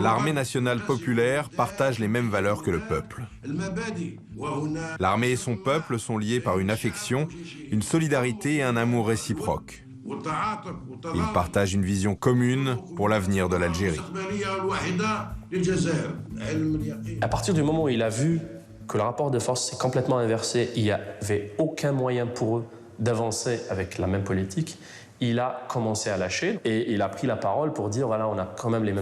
Speaker 7: L'armée nationale populaire partage les mêmes valeurs que le peuple. L'armée et son peuple sont liés par une affection, une solidarité et un amour réciproque. Ils partagent une vision commune pour l'avenir de l'Algérie.
Speaker 16: À partir du moment où il a vu que le rapport de force s'est complètement inversé, il n'y avait aucun moyen pour eux d'avancer avec la même politique, il a commencé à lâcher et il a pris la parole pour dire voilà, on a quand même les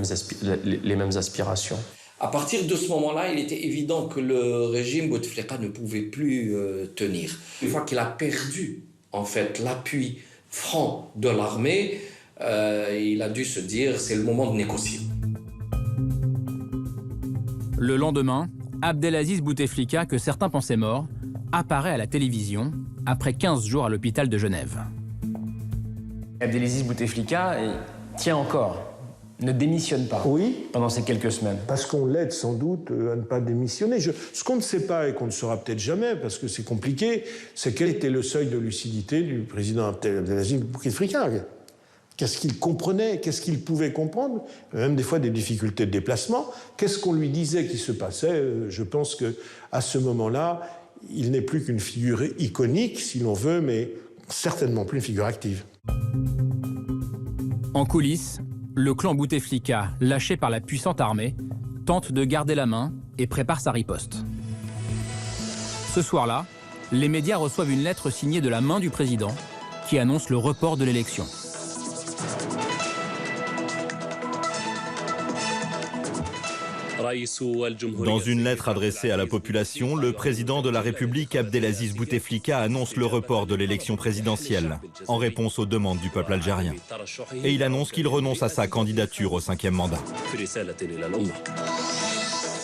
Speaker 16: mêmes aspirations.
Speaker 8: À partir de ce moment-là, il était évident que le régime Bouteflika ne pouvait plus tenir. Une fois qu'il a perdu en fait l'appui franc de l'armée, il a dû se dire c'est le moment de négocier.
Speaker 12: Le lendemain, Abdelaziz Bouteflika, que certains pensaient mort, apparaît à la télévision après 15 jours à l'hôpital de Genève.
Speaker 10: Abdelaziz Bouteflika tient encore, ne démissionne pas pendant ces quelques semaines.
Speaker 19: Parce qu'on l'aide sans doute à ne pas démissionner. Ce qu'on ne sait pas et qu'on ne saura peut-être jamais, parce que c'est compliqué, c'est quel était le seuil de lucidité du président Abdelaziz Bouteflika. Qu'est-ce qu'il comprenait, qu'est-ce qu'il pouvait comprendre, même des fois des difficultés de déplacement. Qu'est-ce qu'on lui disait qui se passait. Je pense qu'à ce moment-là, il n'est plus qu'une figure iconique, si l'on veut, mais certainement plus une figure active.
Speaker 12: En coulisses, le clan Bouteflika, lâché par la puissante armée, tente de garder la main et prépare sa riposte. Ce soir-là, les médias reçoivent une lettre signée de la main du président qui annonce le report de l'élection.
Speaker 2: Dans une lettre adressée à la population, le président de la République, Abdelaziz Bouteflika, annonce le report de l'élection présidentielle, en réponse aux demandes du peuple algérien. Et il annonce qu'il renonce à sa candidature au 5e mandat.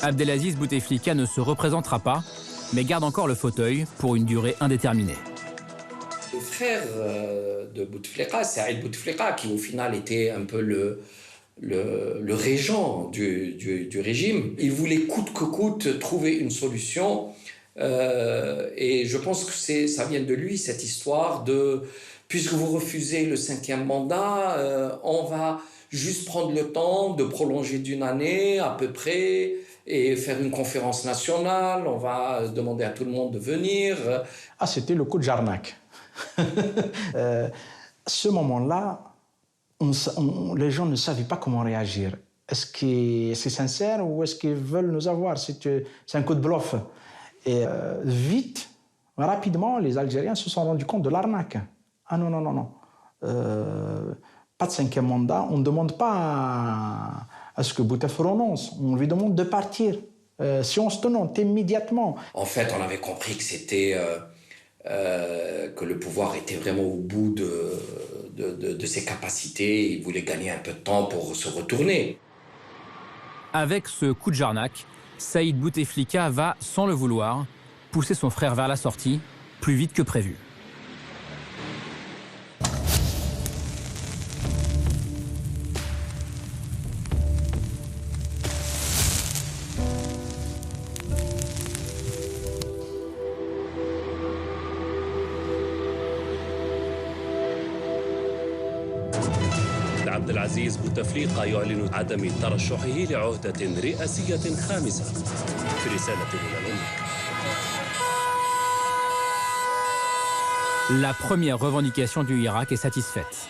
Speaker 12: Abdelaziz Bouteflika ne se représentera pas, mais garde encore le fauteuil pour une durée indéterminée.
Speaker 8: Le frère de Bouteflika, Saïd Bouteflika, qui au final était un peu le régent du régime, il voulait coûte que coûte trouver une solution et je pense que ça vient de lui, cette histoire de puisque vous refusez le 5e mandat, on va juste prendre le temps de prolonger d'1 année à peu près et faire une conférence nationale, on va demander à tout le monde de venir.
Speaker 17: Ah, c'était le coup de Jarnac. À ce moment-là, les gens ne savaient pas comment réagir. Est-ce que c'est sincère ou est-ce qu'ils veulent nous avoir? C'est un coup de bluff. Et vite, rapidement, les Algériens se sont rendus compte de l'arnaque. Ah non, non, non, non. Pas de 5e mandat. On ne demande pas à ce que Bouteflika renonce. On lui demande de partir. Si on se tenante immédiatement.
Speaker 8: En fait, on avait compris que c'était... que le pouvoir était vraiment au bout de ses capacités. Il voulait gagner un peu de temps pour se retourner.
Speaker 12: Avec ce coup de Jarnac, Saïd Bouteflika va, sans le vouloir, pousser son frère vers la sortie, plus vite que prévu.
Speaker 11: العزيز بوتفليقة يعلن عدم ترشحه لعهدة رئاسية خامسة في رسالته إلى الأمة.
Speaker 12: La première revendication du Irak est satisfaite.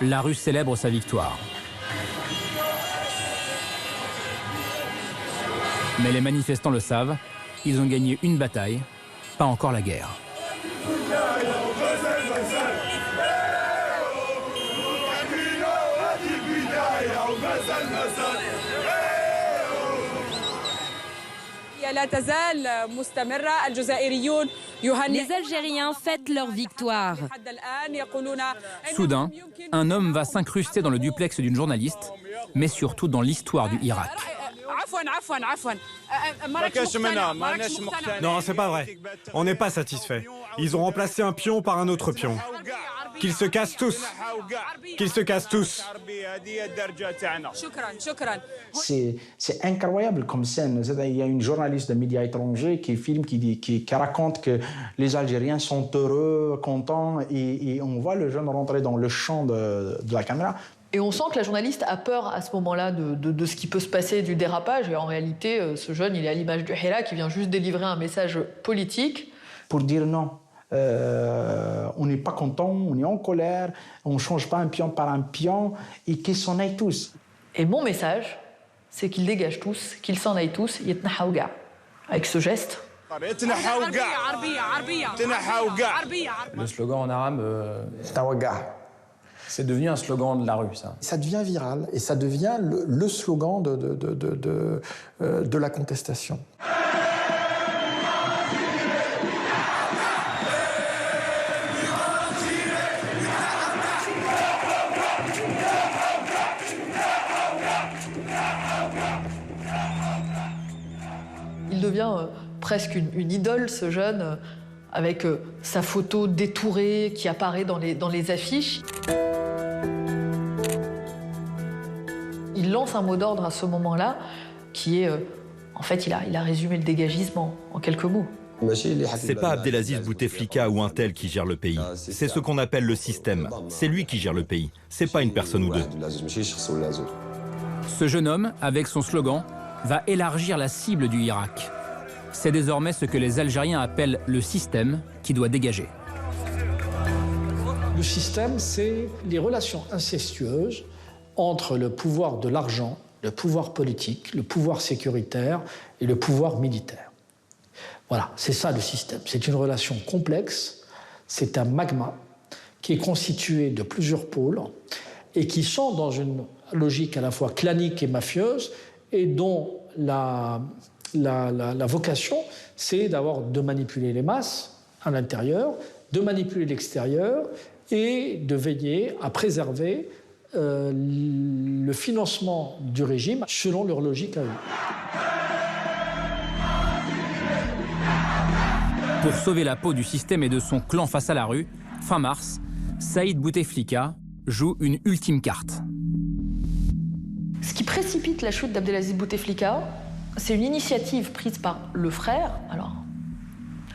Speaker 12: La rue célèbre sa victoire. Mais les manifestants le savent, ils ont gagné une bataille, pas encore la guerre.
Speaker 23: Les Algériens fêtent leur victoire.
Speaker 12: Soudain, un homme va s'incruster dans le duplex d'une journaliste, mais surtout dans l'histoire du Irak.
Speaker 9: Non, c'est pas vrai. On n'est pas satisfait. Ils ont remplacé un pion par un autre pion. Qu'ils se cassent tous. Qu'ils se cassent tous.
Speaker 17: C'est incroyable comme scène. Il y a une journaliste de médias étrangers qui filme, qui raconte que les Algériens sont heureux, contents, et on voit le jeune rentrer dans le champ de la caméra.
Speaker 5: Et on sent que la journaliste a peur à ce moment-là de ce qui peut se passer, du dérapage. Et en réalité, ce jeune, il est à l'image du Hela qui vient juste délivrer un message politique.
Speaker 17: Pour dire non. On n'est pas content, on est en colère, on ne change pas un pion par un pion, et qu'ils s'en aillent tous.
Speaker 5: Et mon message, c'est qu'ils dégagent tous, qu'ils s'en aillent tous, yetnahaouga. Avec ce geste.
Speaker 10: Le slogan en arabe, c'est devenu un slogan de la rue, ça.
Speaker 24: Ça devient viral et ça devient le slogan de la contestation.
Speaker 5: Il devient presque une idole, ce jeune, avec sa photo détourée qui apparaît dans les affiches. Il lance un mot d'ordre à ce moment-là qui est, en fait, il a résumé le dégagisme en quelques mots.
Speaker 2: C'est pas Abdelaziz Bouteflika ou un tel qui gère le pays. C'est ce qu'on appelle le système. C'est lui qui gère le pays. C'est pas une personne ou deux.
Speaker 12: Ce jeune homme, avec son slogan, va élargir la cible du Irak. C'est désormais ce que les Algériens appellent le système qui doit dégager.
Speaker 4: Le système, c'est les relations incestueuses entre le pouvoir de l'argent, le pouvoir politique, le pouvoir sécuritaire et le pouvoir militaire. Voilà, c'est ça le système. C'est une relation complexe, c'est un magma qui est constitué de plusieurs pôles et qui sont dans une logique à la fois clanique et mafieuse et dont la vocation, c'est de manipuler les masses à l'intérieur, de manipuler l'extérieur et de veiller à préserver le financement du régime selon leur logique à eux.
Speaker 12: Pour sauver la peau du système et de son clan face à la rue, fin mars, Saïd Bouteflika joue une ultime carte.
Speaker 5: Ce qui précipite la chute d'Abdelaziz Bouteflika, c'est une initiative prise par le frère. Alors,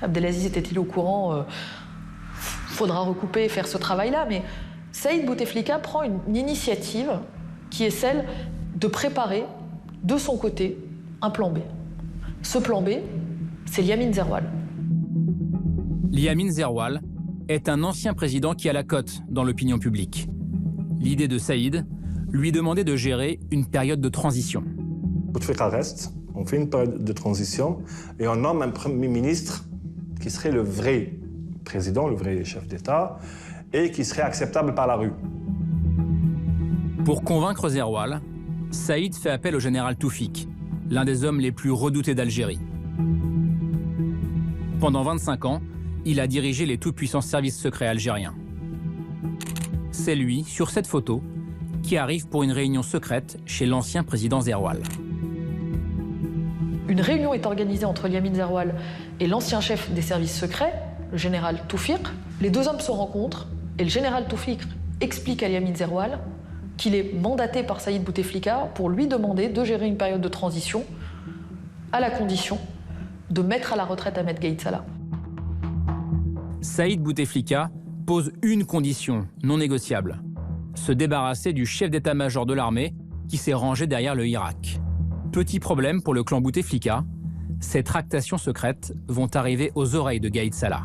Speaker 5: Abdelaziz était-il au courant? Faudra recouper et faire ce travail-là, mais Saïd Bouteflika prend une initiative qui est celle de préparer, de son côté, un plan B. Ce plan B, c'est Yamin Zerwal.
Speaker 12: Yamin Zerwal est un ancien président qui a la cote dans l'opinion publique. L'idée de Saïd, lui demander de gérer une période de transition.
Speaker 25: Bouteflika reste, on fait une période de transition et on nomme un Premier ministre qui serait le vrai président, le vrai chef d'État, et qui serait acceptable par la rue.
Speaker 12: Pour convaincre Zerwal, Saïd fait appel au général Toufik, l'un des hommes les plus redoutés d'Algérie. Pendant 25 ans, il a dirigé les tout-puissants services secrets algériens. C'est lui, sur cette photo, qui arrive pour une réunion secrète chez l'ancien président Zerwal.
Speaker 5: Une réunion est organisée entre Yamin Zerwal et l'ancien chef des services secrets, le général Toufik. Les deux hommes se rencontrent et le général Toufik explique à Yamin Zerwal qu'il est mandaté par Saïd Bouteflika pour lui demander de gérer une période de transition à la condition de mettre à la retraite Ahmed Gaïd Salah.
Speaker 12: Saïd Bouteflika pose une condition non négociable, se débarrasser du chef d'état-major de l'armée qui s'est rangé derrière le Irak. Petit problème pour le clan Bouteflika, ces tractations secrètes vont arriver aux oreilles de Gaïd Salah.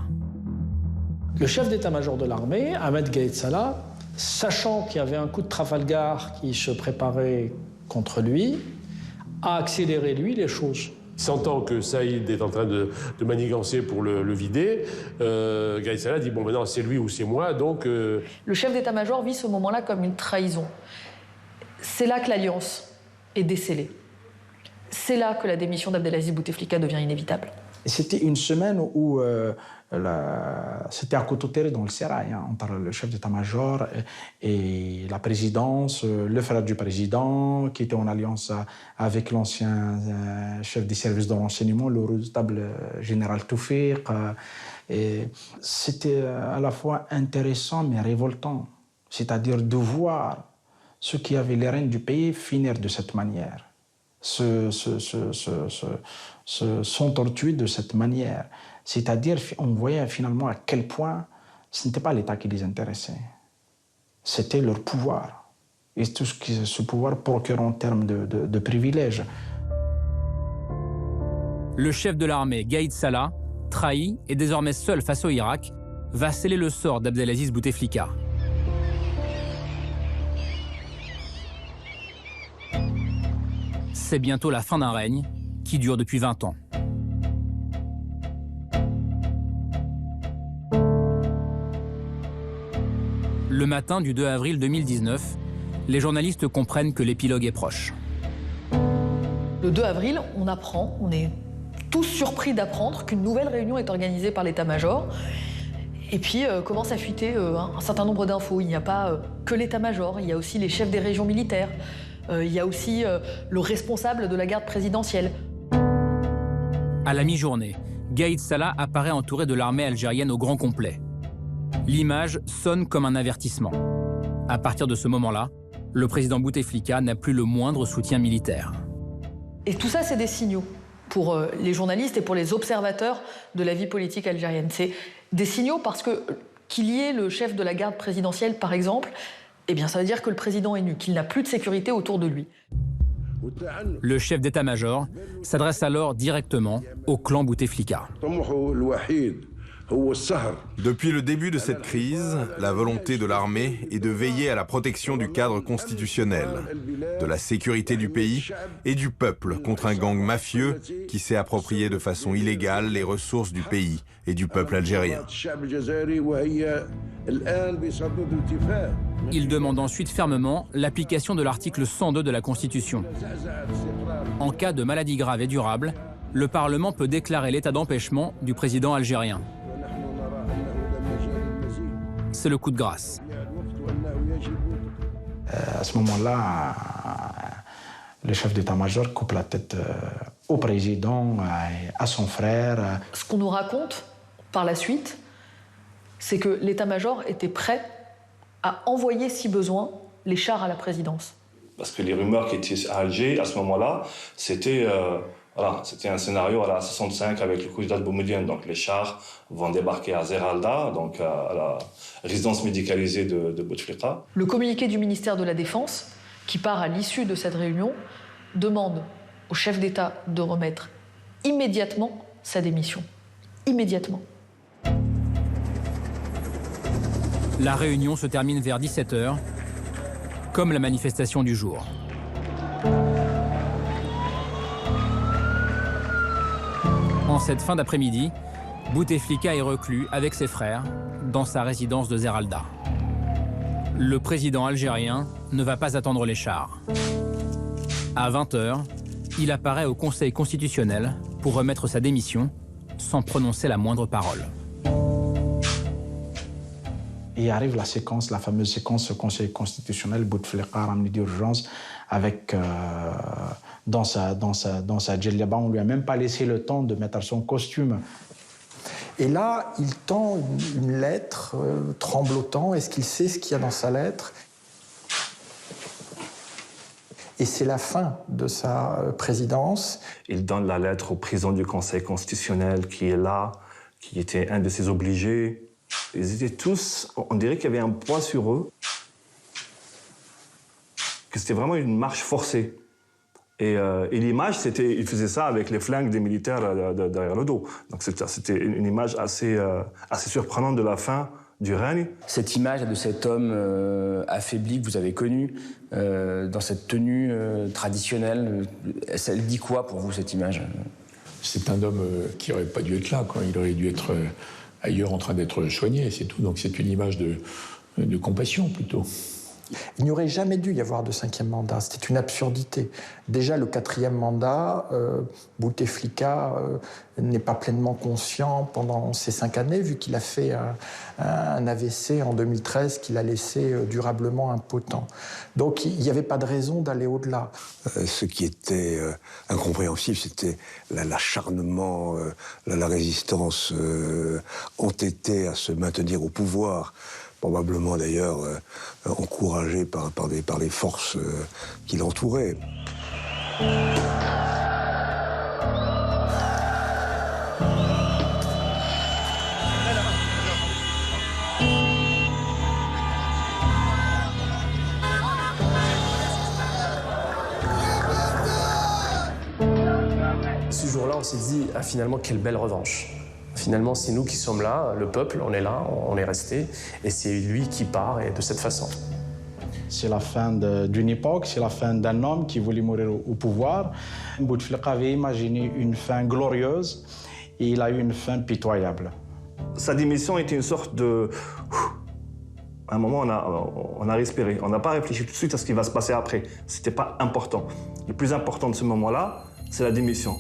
Speaker 4: Le chef d'état-major de l'armée, Ahmed Gaïd Salah, sachant qu'il y avait un coup de Trafalgar qui se préparait contre lui, a accéléré, lui, les choses.
Speaker 6: Sentant que Saïd est en train de manigancer pour le vider, Gaïd Salah dit « Bon, maintenant, c'est lui ou c'est moi, donc...
Speaker 5: Le chef d'état-major vit ce moment-là comme une trahison. C'est là que l'alliance est décelée. C'est là que la démission d'Abdelaziz Bouteflika devient inévitable.
Speaker 17: C'était une semaine où c'était un couteau tiré dans le sérail entre le chef d'état-major et la présidence, le frère du président, qui était en alliance avec l'ancien chef des services de renseignement, le redoutable général Toufiq. C'était à la fois intéressant mais révoltant, c'est-à-dire de voir ceux qui avaient les rênes du pays finir de cette manière, s'entortuer de cette manière. C'est-à-dire, on voyait finalement à quel point ce n'était pas l'État qui les intéressait. C'était leur pouvoir. Et tout ce que ce pouvoir procure en termes de privilèges.
Speaker 12: Le chef de l'armée, Gaïd Salah, trahi et désormais seul face au Irak, va sceller le sort d'Abdelaziz Bouteflika. C'est bientôt la fin d'un règne qui dure depuis 20 ans. Le matin du 2 avril 2019, les journalistes comprennent que l'épilogue est proche.
Speaker 5: Le 2 avril, on est tous surpris d'apprendre qu'une nouvelle réunion est organisée par l'état-major. Et puis commence à fuiter un certain nombre d'infos. Il n'y a pas que l'état-major, il y a aussi les chefs des régions militaires, il y a aussi le responsable de la garde présidentielle.
Speaker 12: À la mi-journée, Gaïd Salah apparaît entouré de l'armée algérienne au grand complet. L'image sonne comme un avertissement. À partir de ce moment-là, le président Bouteflika n'a plus le moindre soutien militaire.
Speaker 5: Et tout ça, c'est des signaux pour les journalistes et pour les observateurs de la vie politique algérienne. C'est des signaux parce que qu'il y ait le chef de la garde présidentielle, par exemple, eh bien, ça veut dire que le président est nu, qu'il n'a plus de sécurité autour de lui.
Speaker 12: Le chef d'état-major s'adresse alors directement au clan Bouteflika.
Speaker 7: Depuis le début de cette crise, la volonté de l'armée est de veiller à la protection du cadre constitutionnel, de la sécurité du pays et du peuple contre un gang mafieux qui s'est approprié de façon illégale les ressources du pays et du peuple algérien.
Speaker 12: Il demande ensuite fermement l'application de l'article 102 de la Constitution. En cas de maladie grave et durable, le Parlement peut déclarer l'état d'empêchement du président algérien. C'est le coup de grâce.
Speaker 17: À ce moment-là, le chef d'état-major coupe la tête au président, à son frère.
Speaker 5: Ce qu'on nous raconte par la suite, c'est que l'état-major était prêt à envoyer, si besoin, les chars à la présidence.
Speaker 13: Parce que les rumeurs qui étaient à Alger, à ce moment-là, c'était un scénario à la 65 avec le coudidat Boumediene. Donc les chars vont débarquer à Zeralda, donc à la résidence médicalisée de Bouteflika.
Speaker 5: Le communiqué du ministère de la Défense, qui part à l'issue de cette réunion, demande au chef d'État de remettre immédiatement sa démission. Immédiatement.
Speaker 12: La réunion se termine vers 17h, comme la manifestation du jour. En cette fin d'après-midi, Bouteflika est reclus avec ses frères dans sa résidence de Zeralda. Le président algérien ne va pas attendre les chars. À 20h, il apparaît au Conseil constitutionnel pour remettre sa démission sans prononcer la moindre parole.
Speaker 17: Et arrive la séquence, la fameuse séquence au Conseil constitutionnel, Bouteflika ramené d'urgence avec dans sa djellaba. On lui a même pas laissé le temps de mettre son costume.
Speaker 24: Et là, il tend une lettre tremblotant. Est-ce qu'il sait ce qu'il y a dans sa lettre? Et c'est la fin de sa présidence.
Speaker 25: Il donne la lettre au président du Conseil constitutionnel qui est là, qui était un de ses obligés. Ils étaient tous, on dirait qu'il y avait un poids sur eux. que c'était vraiment une marche forcée. Et l'image, il faisait ça avec les flingues des militaires derrière le dos. Donc c'était une image assez surprenante de la fin du règne.
Speaker 10: Cette image de cet homme affaibli que vous avez connu, dans cette tenue traditionnelle, ça dit quoi pour vous, cette image?
Speaker 14: C'est un homme qui n'aurait pas dû être là, quoi. Il aurait dû être ailleurs en train d'être soigné, c'est tout. Donc c'est une image de compassion, plutôt.
Speaker 24: Il n'y aurait jamais dû y avoir de 5e mandat, c'était une absurdité. Déjà, le 4e mandat, Bouteflika n'est pas pleinement conscient pendant ces 5 années, vu qu'il a fait un AVC en 2013 qui l'a laissé durablement impotent. Donc il n'y avait pas de raison d'aller au-delà.
Speaker 15: Ce qui était incompréhensible, c'était l'acharnement, la résistance entêtée à se maintenir au pouvoir. Probablement d'ailleurs encouragé par les forces qui l'entouraient.
Speaker 16: Ce jour-là, on s'est dit, finalement, quelle belle revanche. Finalement, c'est nous qui sommes là, le peuple, on est là, on est resté, et c'est lui qui part, et de cette façon.
Speaker 17: C'est la fin d'une époque, c'est la fin d'un homme qui voulait mourir au pouvoir. Bouteflika avait imaginé une fin glorieuse, et il a eu une fin pitoyable.
Speaker 25: Sa démission était une sorte de... À un moment, on a respiré. On n'a pas réfléchi tout de suite à ce qui va se passer après. C'était pas important. Le plus important de ce moment-là, c'est la démission.